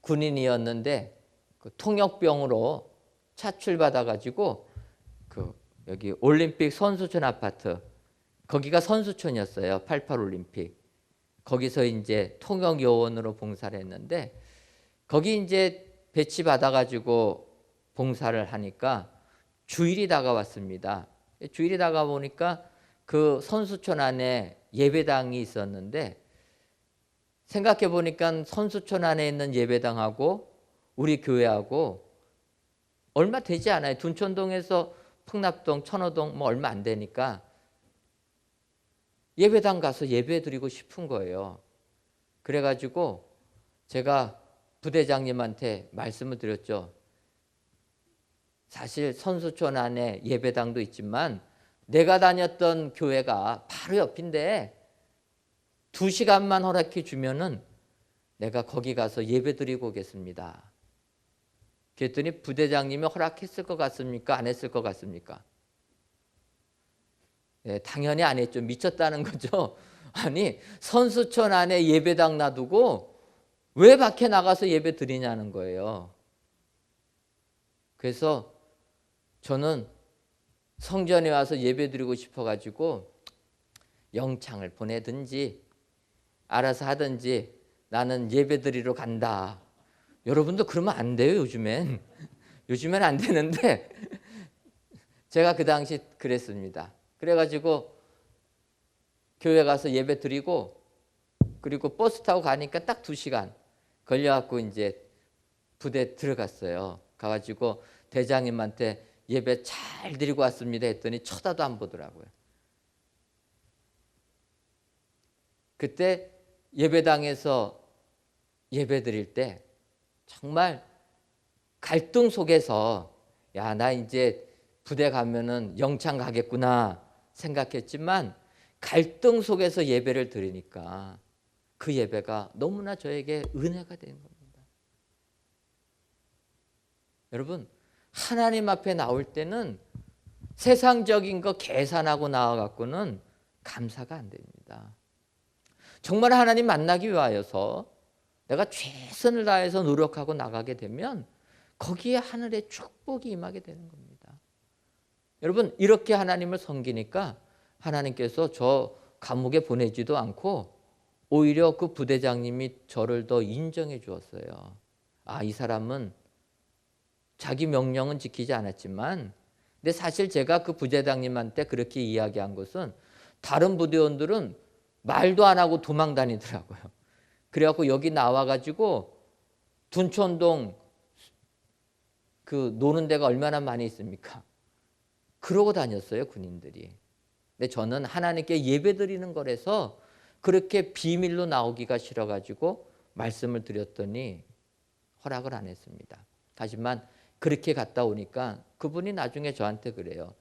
군인이었는데 그 통역병으로 차출받아가지고 그 여기 올림픽 선수촌 아파트 거기가 선수촌이었어요. 88 올림픽 거기서 이제 통역 요원으로 봉사를 했는데 거기 이제 배치 받아가지고 봉사를 하니까 주일이 다가왔습니다. 주일이 다가오니까 그 선수촌 안에 예배당이 있었는데 생각해 보니까 선수촌 안에 있는 예배당하고 우리 교회하고 얼마 되지 않아요. 둔촌동에서 풍납동, 천호동 뭐 얼마 안 되니까 예배당 가서 예배 드리고 싶은 거예요. 그래가지고 제가 부대장님한테 말씀을 드렸죠. 사실 선수촌 안에 예배당도 있지만 내가 다녔던 교회가 바로 옆인데 2시간만 허락해 주면은 내가 거기 가서 예배 드리고 오겠습니다. 그랬더니 부대장님이 허락했을 것 같습니까? 안 했을 것 같습니까? 네, 당연히 안 했죠. 미쳤다는 거죠. 아니 선수촌 안에 예배당 놔두고 왜 밖에 나가서 예배 드리냐는 거예요. 그래서 저는 성전에 와서 예배 드리고 싶어가지고 영창을 보내든지 알아서 하든지 나는 예배 드리러 간다. 여러분도 그러면 안 돼요. 요즘엔 안 되는데 제가 그 당시 그랬습니다. 그래가지고 교회 가서 예배 드리고 그리고 버스 타고 가니까 딱 2시간 걸려갖고 이제 부대 들어갔어요. 가가지고 대장님한테 예배 잘 드리고 왔습니다 했더니 쳐다도 안 보더라고요. 그때 예배당에서 예배 드릴 때 정말 갈등 속에서 야, 나 이제 부대 가면은 영창 가겠구나 생각했지만 갈등 속에서 예배를 드리니까 그 예배가 너무나 저에게 은혜가 된 겁니다. 여러분, 하나님 앞에 나올 때는 세상적인 거 계산하고 나와갖고는 감사가 안 됩니다. 정말 하나님 만나기 위하여서 내가 최선을 다해서 노력하고 나가게 되면 거기에 하늘의 축복이 임하게 되는 겁니다. 여러분, 이렇게 하나님을 섬기니까 하나님께서 저 감옥에 보내지도 않고 오히려 그 부대장님이 저를 더 인정해 주었어요. 아, 이 사람은 자기 명령은 지키지 않았지만 근데 사실 제가 그 부대장님한테 그렇게 이야기한 것은 다른 부대원들은 말도 안 하고 도망 다니더라고요. 그래갖고 여기 나와가지고 둔촌동 그 노는 데가 얼마나 많이 있습니까? 그러고 다녔어요, 군인들이. 근데 저는 하나님께 예배 드리는 거라서 그렇게 비밀로 나오기가 싫어가지고 말씀을 드렸더니 허락을 안 했습니다. 하지만 그렇게 갔다 오니까 그분이 나중에 저한테 그래요.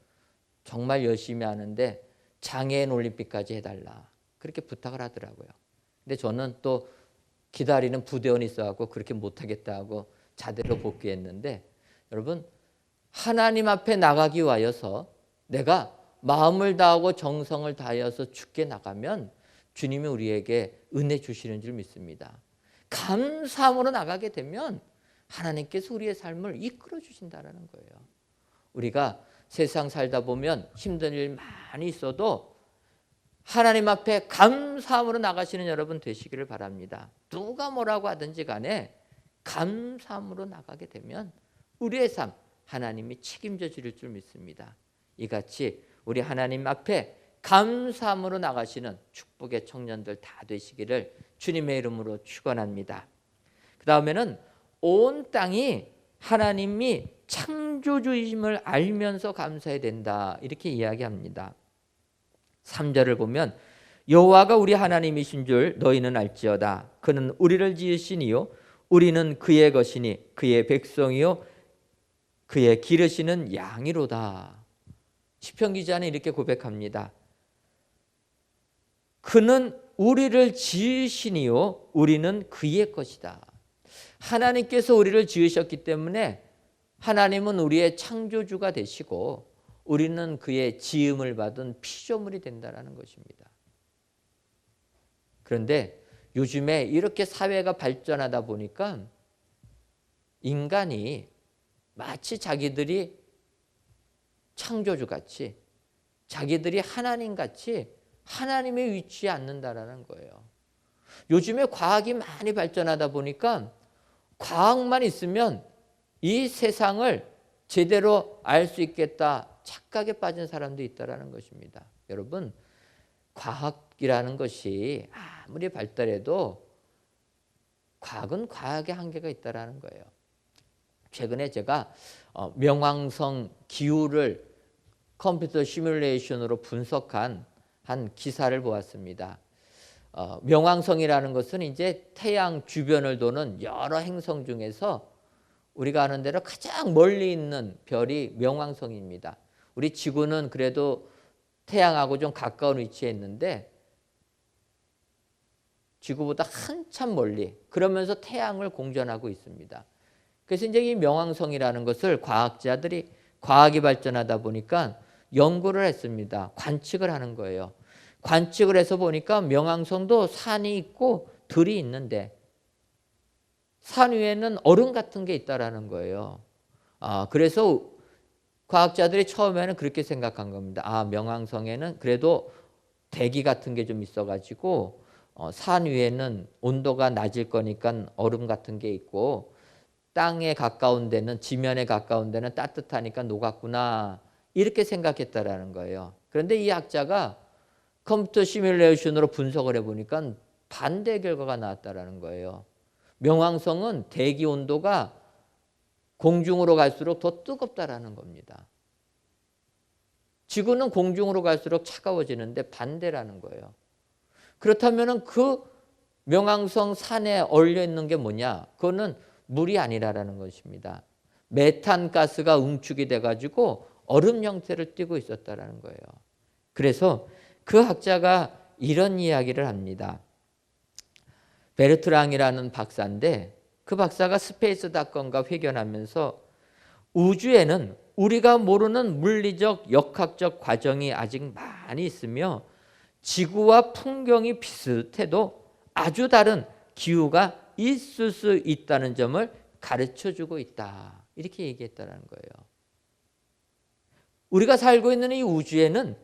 정말 열심히 하는데 장애인 올림픽까지 해달라. 그렇게 부탁을 하더라고요. 근데 저는 또 기다리는 부대원이 있어갖고 그렇게 못하겠다 하고 자대로 복귀했는데 여러분, 하나님 앞에 나가기 위하여서 내가 마음을 다하고 정성을 다하여서 죽게 나가면 주님이 우리에게 은혜 주시는 줄 믿습니다. 감사함으로 나가게 되면 하나님께서 우리의 삶을 이끌어 주신다는 거예요. 우리가 세상 살다 보면 힘든 일 많이 있어도 하나님 앞에 감사함으로 나가시는 여러분 되시기를 바랍니다. 누가 뭐라고 하든지 간에 감사함으로 나가게 되면 우리의 삶 하나님이 책임져 주실 줄 믿습니다. 이같이 우리 하나님 앞에 감사함으로 나가시는 축복의 청년들 다 되시기를 주님의 이름으로 축원합니다. 그 다음에는 온 땅이 하나님이 창조주이심을 알면서 감사해야 된다 이렇게 이야기합니다. 3절을 보면 여호와가 우리 하나님이신 줄 너희는 알지어다. 그는 우리를 지으시니요 우리는 그의 것이니 그의 백성이요 그의 기르시는 양이로다. 시편 기자는 이렇게 고백합니다. 그는 우리를 지으시니요 우리는 그의 것이다. 하나님께서 우리를 지으셨기 때문에 하나님은 우리의 창조주가 되시고 우리는 그의 지음을 받은 피조물이 된다는 것입니다. 그런데 요즘에 이렇게 사회가 발전하다 보니까 인간이 마치 자기들이 창조주같이 자기들이 하나님같이 하나님의 위치에 앉는다라는 거예요. 요즘에 과학이 많이 발전하다 보니까 과학만 있으면 이 세상을 제대로 알 수 있겠다 착각에 빠진 사람도 있다라는 것입니다. 여러분, 과학이라는 것이 아무리 발달해도 과학은 과학의 한계가 있다라는 거예요. 최근에 제가 명왕성 기후를 컴퓨터 시뮬레이션으로 분석한 한 기사를 보았습니다. 명왕성이라는 것은 이제 태양 주변을 도는 여러 행성 중에서 우리가 아는 대로 가장 멀리 있는 별이 명왕성입니다. 우리 지구는 그래도 태양하고 좀 가까운 위치에 있는데 지구보다 한참 멀리, 그러면서 태양을 공전하고 있습니다. 그래서 이제 이 명왕성이라는 것을 과학자들이 과학이 발전하다 보니까 연구를 했습니다. 관측을 하는 거예요. 관측을 해서 보니까 명왕성도 산이 있고 들이 있는데 산 위에는 얼음 같은 게 있다라는 거예요. 그래서 과학자들이 처음에는 그렇게 생각한 겁니다. 명왕성에는 그래도 대기 같은 게 좀 있어가지고 산 위에는 온도가 낮을 거니까 얼음 같은 게 있고 땅에 가까운 데는 지면에 가까운 데는 따뜻하니까 녹았구나 이렇게 생각했다라는 거예요. 그런데 이 학자가 컴퓨터 시뮬레이션으로 분석을 해보니까 반대 결과가 나왔다라는 거예요. 명왕성은 대기 온도가 공중으로 갈수록 더 뜨겁다라는 겁니다. 지구는 공중으로 갈수록 차가워지는데 반대라는 거예요. 그렇다면 그 명왕성 산에 얼려 있는 게 뭐냐? 그거는 물이 아니라는 것입니다. 메탄가스가 응축이 돼가지고 얼음 형태를 띠고 있었다라는 거예요. 그래서 그 학자가 이런 이야기를 합니다. 베르트랑이라는 박사인데 그 박사가 스페이스닷컴과 회견하면서 우주에는 우리가 모르는 물리적, 역학적 과정이 아직 많이 있으며 지구와 풍경이 비슷해도 아주 다른 기후가 있을 수 있다는 점을 가르쳐주고 있다. 이렇게 얘기했다는 거예요. 우리가 살고 있는 이 우주에는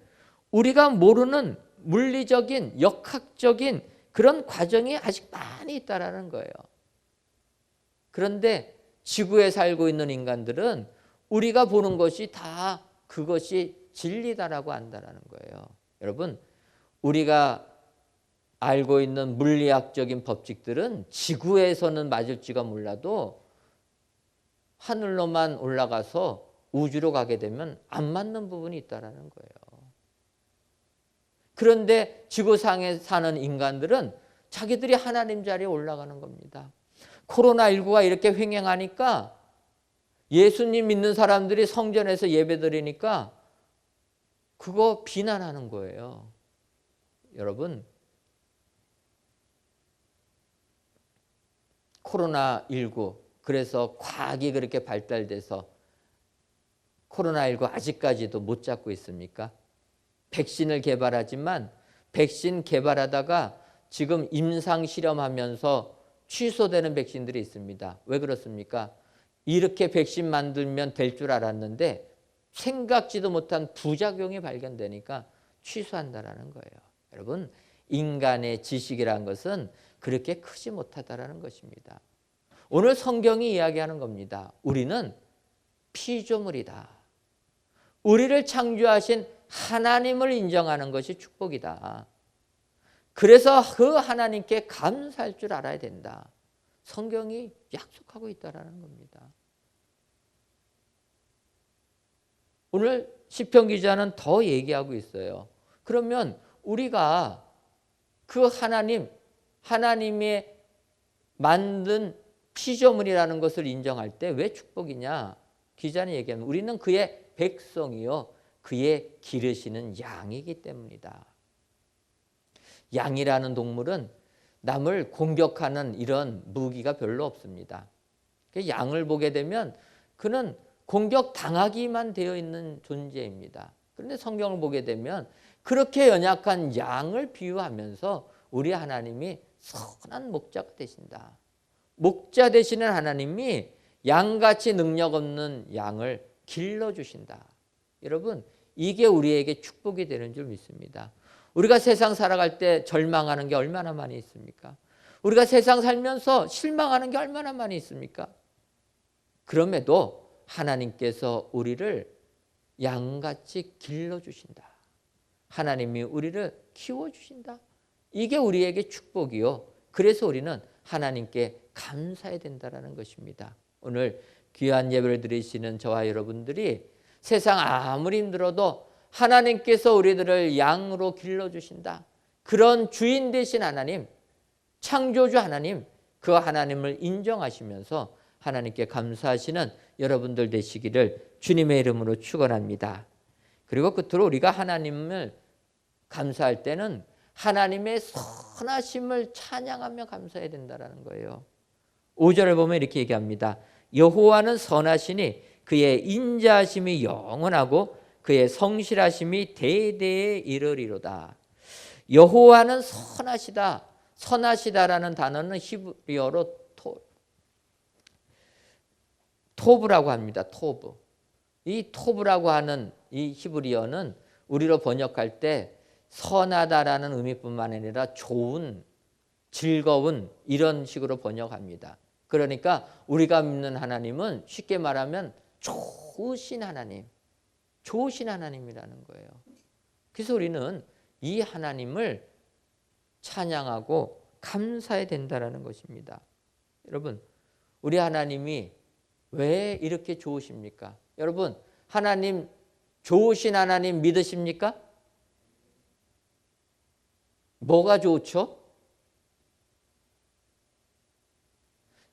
우리가 모르는 물리적인, 역학적인 그런 과정이 아직 많이 있다는 거예요. 그런데 지구에 살고 있는 인간들은 우리가 보는 것이 다 그것이 진리다라고 안다라는 거예요. 여러분, 우리가 알고 있는 물리학적인 법칙들은 지구에서는 맞을지가 몰라도 하늘로만 올라가서 우주로 가게 되면 안 맞는 부분이 있다라는 거예요. 그런데 지구상에 사는 인간들은 자기들이 하나님 자리에 올라가는 겁니다. 코로나19가 이렇게 횡행하니까 예수님 믿는 사람들이 성전에서 예배드리니까 그거 비난하는 거예요. 여러분, 코로나19 그래서 과학이 그렇게 발달돼서 코로나19 아직까지도 못 잡고 있습니까? 백신을 개발하지만 백신 개발하다가 지금 임상 실험하면서 취소되는 백신들이 있습니다. 왜 그렇습니까? 이렇게 백신 만들면 될 줄 알았는데 생각지도 못한 부작용이 발견되니까 취소한다라는 거예요. 여러분, 인간의 지식이라는 것은 그렇게 크지 못하다라는 것입니다. 오늘 성경이 이야기하는 겁니다. 우리는 피조물이다. 우리를 창조하신 하나님을 인정하는 것이 축복이다. 그래서 그 하나님께 감사할 줄 알아야 된다. 성경이 약속하고 있다라는 겁니다. 오늘 시편 기자는 더 얘기하고 있어요. 그러면 우리가 그 하나님의 만든 피조물이라는 것을 인정할 때 왜 축복이냐? 기자는 얘기하면 우리는 그의 백성이요 그의 기르시는 양이기 때문이다. 양이라는 동물은 남을 공격하는 이런 무기가 별로 없습니다. 양을 보게 되면 그는 공격당하기만 되어 있는 존재입니다. 그런데 성경을 보게 되면 그렇게 연약한 양을 비유하면서 우리 하나님이 선한 목자가 되신다. 목자 되시는 하나님이 양같이 능력 없는 양을 길러주신다. 여러분, 이게 우리에게 축복이 되는 줄 믿습니다. 우리가 세상 살아갈 때 절망하는 게 얼마나 많이 있습니까? 우리가 세상 살면서 실망하는 게 얼마나 많이 있습니까? 그럼에도 하나님께서 우리를 양같이 길러주신다. 하나님이 우리를 키워주신다. 이게 우리에게 축복이요. 그래서 우리는 하나님께 감사해야 된다는 것입니다. 오늘 귀한 예배를 드리시는 저와 여러분들이 세상 아무리 힘들어도 하나님께서 우리들을 양으로 길러주신다. 그런 주인 되신 하나님, 창조주 하나님, 그 하나님을 인정하시면서 하나님께 감사하시는 여러분들 되시기를 주님의 이름으로 축원합니다. 그리고 끝으로 우리가 하나님을 감사할 때는 하나님의 선하심을 찬양하며 감사해야 된다는 거예요. 5절을 보면 이렇게 얘기합니다. 여호와는 선하시니 그의 인자하심이 영원하고 그의 성실하심이 대대에 이르리로다. 여호와는 선하시다. 선하시다라는 단어는 히브리어로 토브라고 합니다. 토브. 이 토브라고 하는 이 히브리어는 우리로 번역할 때 선하다라는 의미뿐만 아니라 좋은, 즐거운 이런 식으로 번역합니다. 그러니까 우리가 믿는 하나님은 쉽게 말하면 좋으신 하나님, 좋으신 하나님이라는 거예요. 그래서 우리는 이 하나님을 찬양하고 감사해야 된다는 것입니다. 여러분, 우리 하나님이 왜 이렇게 좋으십니까? 여러분, 하나님, 좋으신 하나님 믿으십니까? 뭐가 좋죠?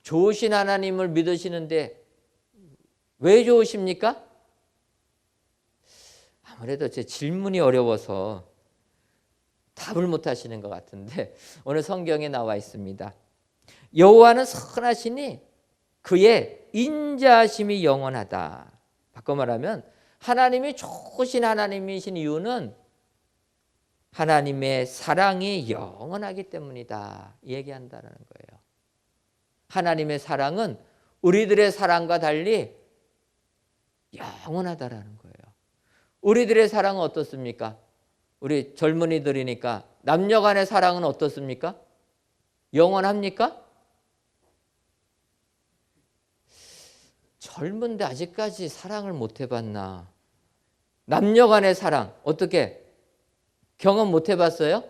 좋으신 하나님을 믿으시는데 왜 좋으십니까? 아무래도 제 질문이 어려워서 답을 못 하시는 것 같은데 오늘 성경에 나와 있습니다. 여호와는 선하시니 그의 인자하심이 영원하다. 바꿔 말하면 하나님이 좋으신 하나님이신 이유는 하나님의 사랑이 영원하기 때문이다. 얘기한다는 거예요. 하나님의 사랑은 우리들의 사랑과 달리 영원하다라는 거예요. 우리들의 사랑은 어떻습니까? 우리 젊은이들이니까 남녀 간의 사랑은 어떻습니까? 영원합니까? 젊은데 아직까지 사랑을 못 해봤나? 남녀 간의 사랑 어떻게 경험 못 해봤어요?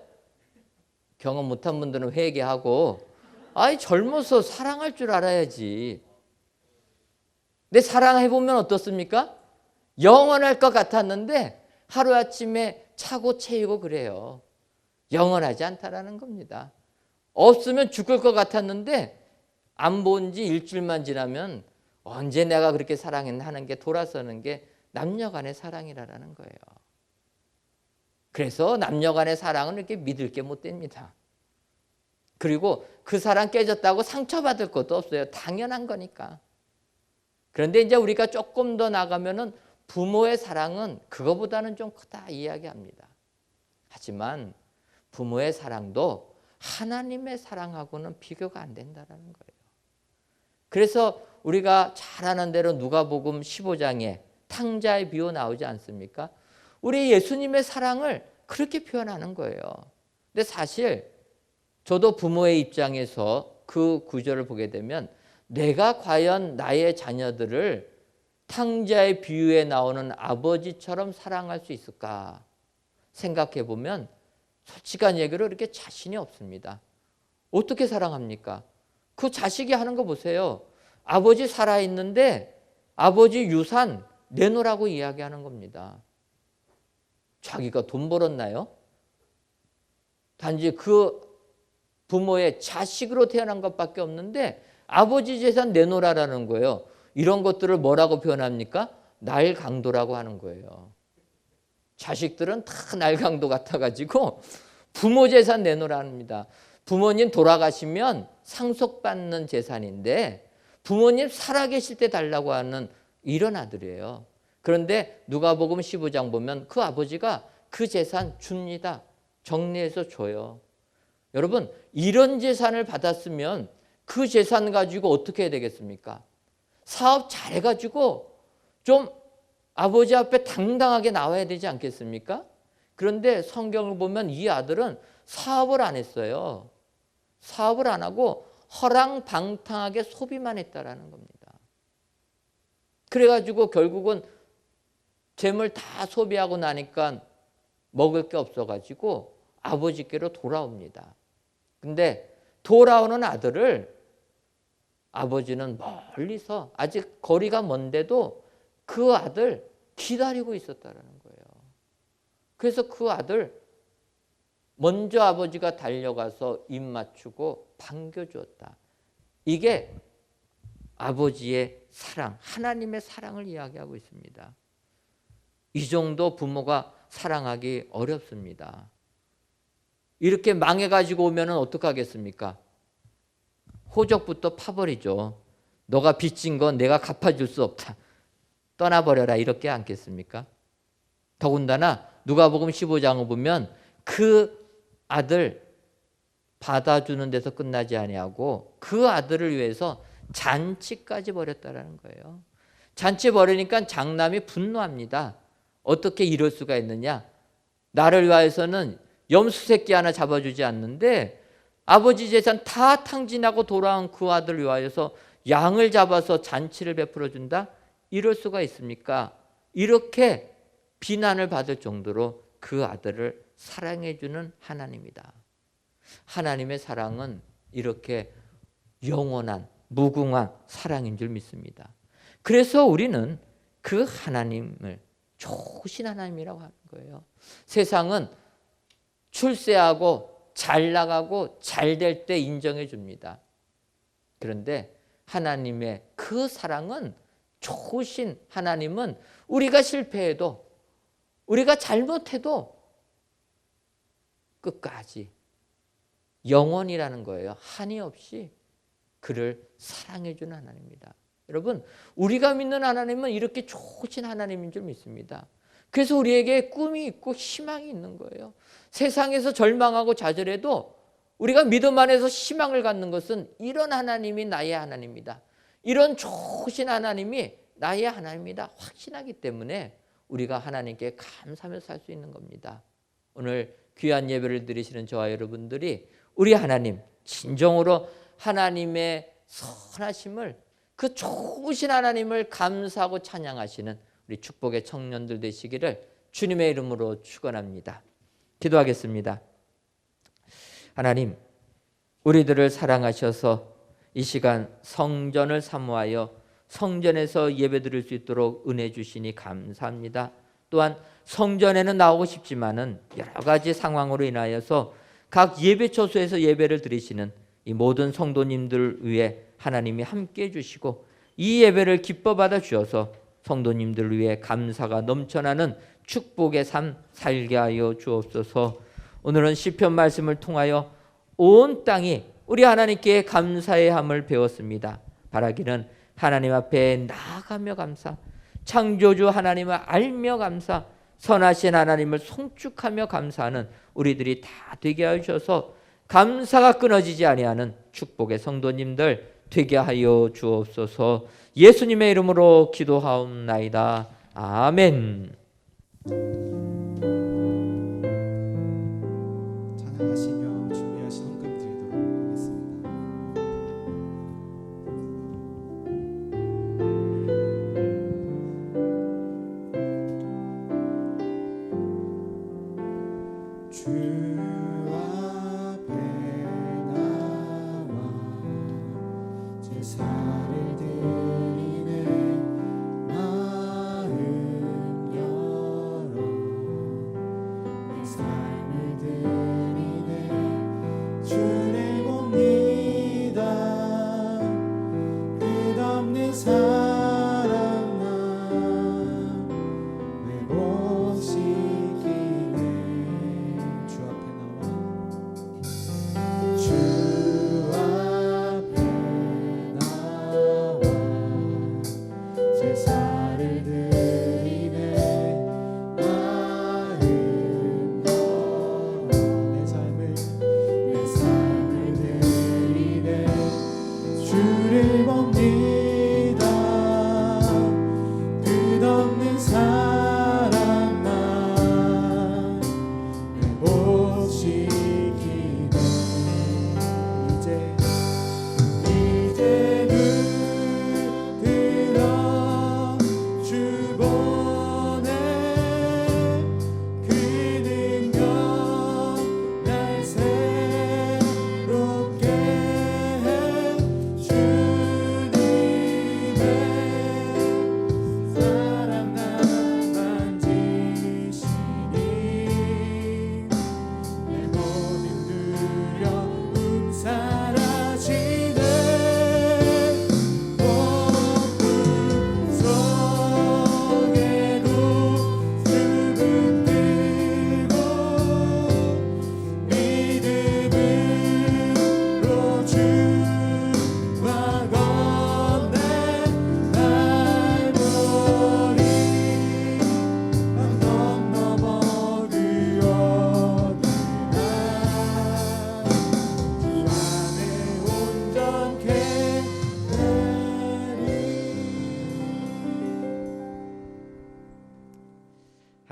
경험 못한 분들은 회개하고 아이 젊어서 사랑할 줄 알아야지. 근데 사랑해보면 어떻습니까? 영원할 것 같았는데 하루아침에 차고 채이고 그래요. 영원하지 않다라는 겁니다. 없으면 죽을 것 같았는데 안 본 지 일주일만 지나면 언제 내가 그렇게 사랑했나 하는 게 돌아서는 게 남녀 간의 사랑이라는 거예요. 그래서 남녀 간의 사랑은 이렇게 믿을 게 못 됩니다. 그리고 그 사랑 깨졌다고 상처받을 것도 없어요. 당연한 거니까. 그런데 이제 우리가 조금 더 나가면은 부모의 사랑은 그거보다는 좀 크다 이야기합니다. 하지만 부모의 사랑도 하나님의 사랑하고는 비교가 안 된다는 거예요. 그래서 우리가 잘 아는 대로 누가복음 15장에 탕자의 비유 나오지 않습니까? 우리 예수님의 사랑을 그렇게 표현하는 거예요. 근데 사실 저도 부모의 입장에서 그 구절을 보게 되면 내가 과연 나의 자녀들을 탕자의 비유에 나오는 아버지처럼 사랑할 수 있을까 생각해 보면 솔직한 얘기로 이렇게 자신이 없습니다. 어떻게 사랑합니까? 그 자식이 하는 거 보세요. 아버지 살아있는데 아버지 유산 내놓으라고 이야기하는 겁니다. 자기가 돈 벌었나요? 단지 그 부모의 자식으로 태어난 것밖에 없는데 아버지 재산 내놓으라는 거예요. 이런 것들을 뭐라고 표현합니까? 날강도라고 하는 거예요. 자식들은 다 날강도 같아가지고 부모 재산 내놓으랍니다. 부모님 돌아가시면 상속받는 재산인데 부모님 살아계실 때 달라고 하는 이런 아들이에요. 그런데 누가복음 15장 보면 그 아버지가 그 재산 줍니다. 정리해서 줘요. 여러분, 이런 재산을 받았으면 그 재산 가지고 어떻게 해야 되겠습니까? 사업 잘해가지고 좀 아버지 앞에 당당하게 나와야 되지 않겠습니까? 그런데 성경을 보면 이 아들은 사업을 안 했어요. 사업을 안 하고 허랑방탕하게 소비만 했다라는 겁니다. 그래가지고 결국은 재물 다 소비하고 나니까 먹을 게 없어가지고 아버지께로 돌아옵니다. 근데 돌아오는 아들을 아버지는 멀리서 아직 거리가 먼데도 그 아들 기다리고 있었다는 거예요. 그래서 그 아들 먼저 아버지가 달려가서 입 맞추고 반겨주었다. 이게 아버지의 사랑, 하나님의 사랑을 이야기하고 있습니다. 이 정도 부모가 사랑하기 어렵습니다. 이렇게 망해가지고 오면 어떡하겠습니까? 호적부터 파버리죠. 너가 빚진 건 내가 갚아줄 수 없다. 떠나버려라 이렇게 않겠습니까? 더군다나 누가복음 15장을 보면 그 아들 받아주는 데서 끝나지 아니하고 그 아들을 위해서 잔치까지 벌였다라는 거예요. 잔치 벌이니까 장남이 분노합니다. 어떻게 이럴 수가 있느냐? 나를 위해서는 염소 새끼 하나 잡아주지 않는데 아버지 재산 다 탕진하고 돌아온 그 아들을 위하여서 양을 잡아서 잔치를 베풀어 준다? 이럴 수가 있습니까? 이렇게 비난을 받을 정도로 그 아들을 사랑해 주는 하나님이다. 하나님의 사랑은 이렇게 영원한 무궁한 사랑인 줄 믿습니다. 그래서 우리는 그 하나님을 좋으신 하나님이라고 하는 거예요. 세상은 출세하고 잘 나가고 잘 될 때 인정해 줍니다. 그런데 하나님의 그 사랑은, 좋으신 하나님은 우리가 실패해도 우리가 잘못해도 끝까지 영원이라는 거예요. 한이 없이 그를 사랑해 주는 하나님입니다. 여러분, 우리가 믿는 하나님은 이렇게 좋으신 하나님인 줄 믿습니다. 그래서 우리에게 꿈이 있고 희망이 있는 거예요. 세상에서 절망하고 좌절해도 우리가 믿음 안에서 희망을 갖는 것은 이런 하나님이 나의 하나님이다. 이런 좋으신 하나님이 나의 하나님이다. 확신하기 때문에 우리가 하나님께 감사하며 살 수 있는 겁니다. 오늘 귀한 예배를 드리시는 저와 여러분들이 우리 하나님, 진정으로 하나님의 선하심을, 그 좋으신 하나님을 감사하고 찬양하시는 우리 축복의 청년들 되시기를 주님의 이름으로 축원합니다. 기도하겠습니다. 하나님, 우리들을 사랑하셔서 이 시간 성전을 사모하여 성전에서 예배드릴 수 있도록 은혜 주시니 감사합니다. 또한 성전에는 나오고 싶지만은 여러 가지 상황으로 인하여서 각 예배 처소에서 예배를 드리시는 이 모든 성도님들 위해 하나님이 함께 해주시고 이 예배를 기뻐 받아 주셔서 성도님들 위해 감사가 넘쳐나는 축복의 삶 살게 하여 주옵소서. 오늘은 시편 말씀을 통하여 온 땅이 우리 하나님께 감사의 함을 배웠습니다. 바라기는 하나님 앞에 나아가며 감사, 창조주 하나님을 알며 감사, 선하신 하나님을 송축하며 감사하는 우리들이 다 되게 하여 주셔서 감사가 끊어지지 아니하는 축복의 성도님들 되게 하여 주옵소서. 예수님의 이름으로 기도하옵나이다. 아멘. 찬양하시며 준비하신 헌금 드리도록 하겠습니다. 주 앞에 나와 제사를 드리네 마음 열어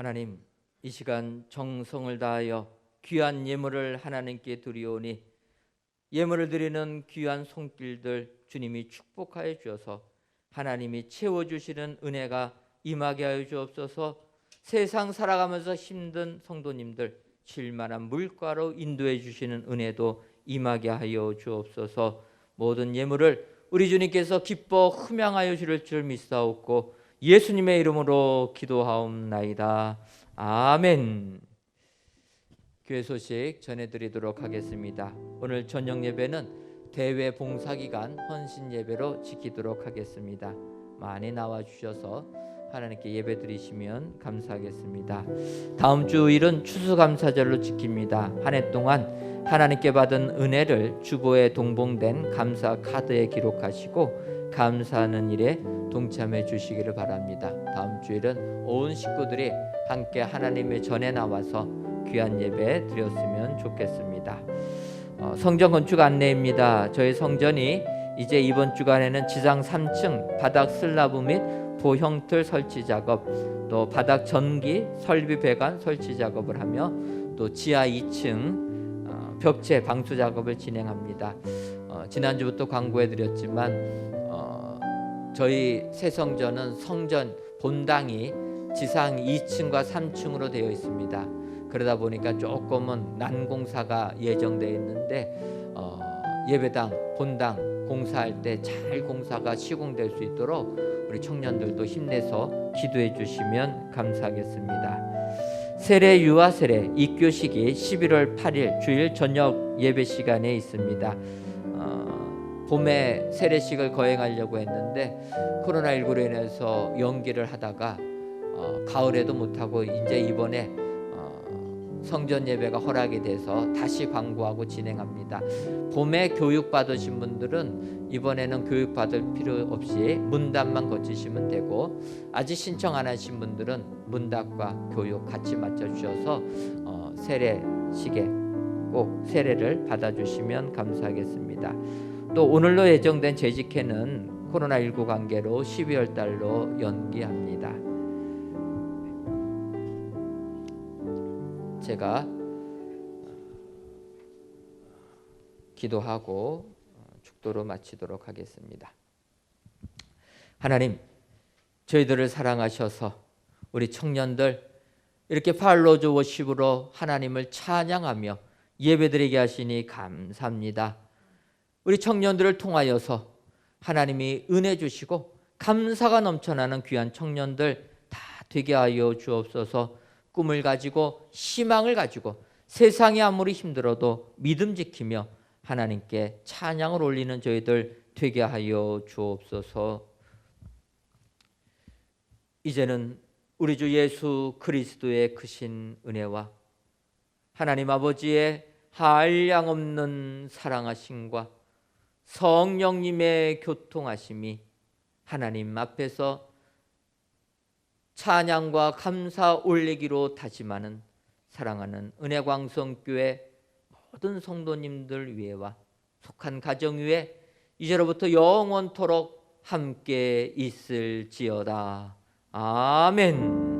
하나님, 이 시간 정성을 다하여 귀한 예물을 하나님께 드리오니 예물을 드리는 귀한 손길들 주님이 축복하여 주셔서 하나님이 채워주시는 은혜가 임하게 하여 주옵소서. 세상 살아가면서 힘든 성도님들 쉴만한 물가로 인도해 주시는 은혜도 임하게 하여 주옵소서. 모든 예물을 우리 주님께서 기뻐 흠양하여 주실 줄 믿사옵고 예수님의 이름으로 기도하옵나이다. 아멘. 교회 소식 전해드리도록 하겠습니다. 오늘 저녁 예배는 대외 봉사기간 헌신 예배로 지키도록 하겠습니다. 많이 나와 주셔서 하나님께 예배 드리시면 감사하겠습니다. 다음 주일은 추수감사절로 지킵니다. 한 해 동안 하나님께 받은 은혜를 주보에 동봉된 감사 카드에 기록하시고 감사하는 일에 동참해 주시기를 바랍니다. 다음 주일은 온 식구들이 함께 하나님의 전에 나와서 귀한 예배 드렸으면 좋겠습니다. 성전 건축 안내입니다. 저희 성전이 이제 이번 주간에는 지상 3층 바닥 슬라브 및 보형틀 설치 작업, 또 바닥 전기 설비 배관 설치 작업을 하며 또 지하 2층 벽체 방수 작업을 진행합니다. 지난주부터 광고해드렸지만 저희 새 성전은 성전 본당이 지상 2층과 3층으로 되어 있습니다. 그러다 보니까 조금은 난공사가 예정되어 있는데 예배당, 본당 공사할 때 잘 공사가 시공될 수 있도록 우리 청년들도 힘내서 기도해 주시면 감사하겠습니다. 세례 유아 세례 입교식이 11월 8일 주일 저녁 예배 시간에 있습니다. 봄에 세례식을 거행하려고 했는데 코로나19로 인해서 연기를 하다가 가을에도 못하고 이제 이번에 성전 예배가 허락이 돼서 다시 광고하고 진행합니다. 봄에 교육 받으신 분들은 이번에는 교육 받을 필요 없이 문답만 거치시면 되고, 아직 신청 안 하신 분들은 문답과 교육 같이 맞춰 주셔서 세례식에 꼭 세례를 받아주시면 감사하겠습니다. 또 오늘로 예정된 재직회는 코로나19 관계로 12월 달로 연기합니다. 제가 기도하고 축도로 마치도록 하겠습니다. 하나님, 저희들을 사랑하셔서 우리 청년들 이렇게 팔로즈 워십으로 하나님을 찬양하며 예배드리게 하시니 감사합니다. 우리 청년들을 통하여서 하나님이 은혜 주시고 감사가 넘쳐나는 귀한 청년들 다 되게 하여 주옵소서. 꿈을 가지고 희망을 가지고 세상이 아무리 힘들어도 믿음 지키며 하나님께 찬양을 올리는 저희들 되게 하여 주옵소서. 이제는 우리 주 예수 그리스도의 크신 은혜와 하나님 아버지의 한량없는 사랑하심과 성령님의 교통하심이 하나님 앞에서 찬양과 감사 올리기로 다짐하는 사랑하는 은혜광성교회 모든 성도님들 위에와 속한 가정 위에 이제로부터 영원토록 함께 있을지어다. 아멘.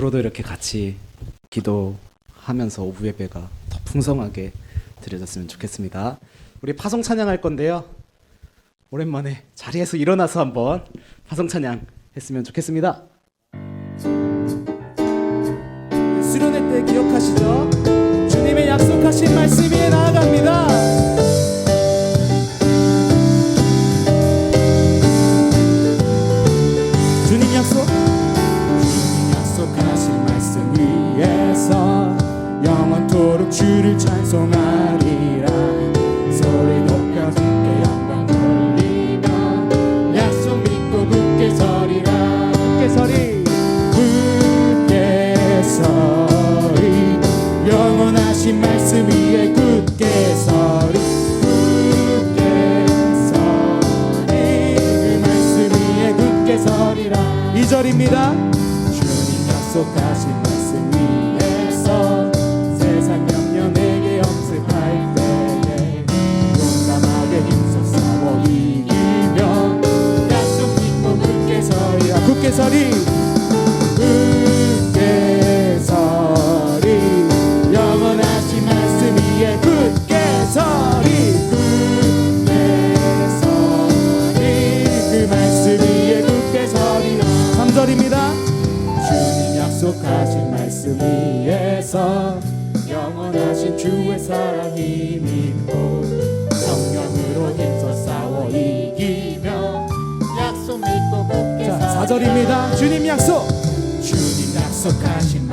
앞으로도 이렇게 같이 기도하면서 오후 예배가 더 풍성하게 드려졌으면 좋겠습니다. 우리 파송 찬양할 건데요. 오랜만에 자리에서 일어나서 한번 파송 찬양 했으면 좋겠습니다. 수련회 때 기억하시죠? 주님의 약속하신 말씀 위에 나아갑니다. 주님 약속하신 말씀 위에서 영원토록 주를 찬송하리라. 소리 높여 주께 영광 돌리며 약속 믿고 굳게 서리라. 굳게 서리. 굳게 서리. 약속하신 말씀 위에서 세상 명령에게 염습할 때에 용감하게 힘써 싸워 이기며 약속 믿고 굳게 서리라. 굳게 서리, 굳게 서리. 영원하신 말씀 위에 굳게 서리, 굳게 서리. 그 말씀 위에 굳게 서리라. 3절입니다. 주님 약속하신 말씀 위에서 영원하신 주의 사랑이 믿고 성령으로 힘써 싸워 이기며 약속 믿고 굳게. 자, 4절입니다. 주님 약속, 주님 약속하신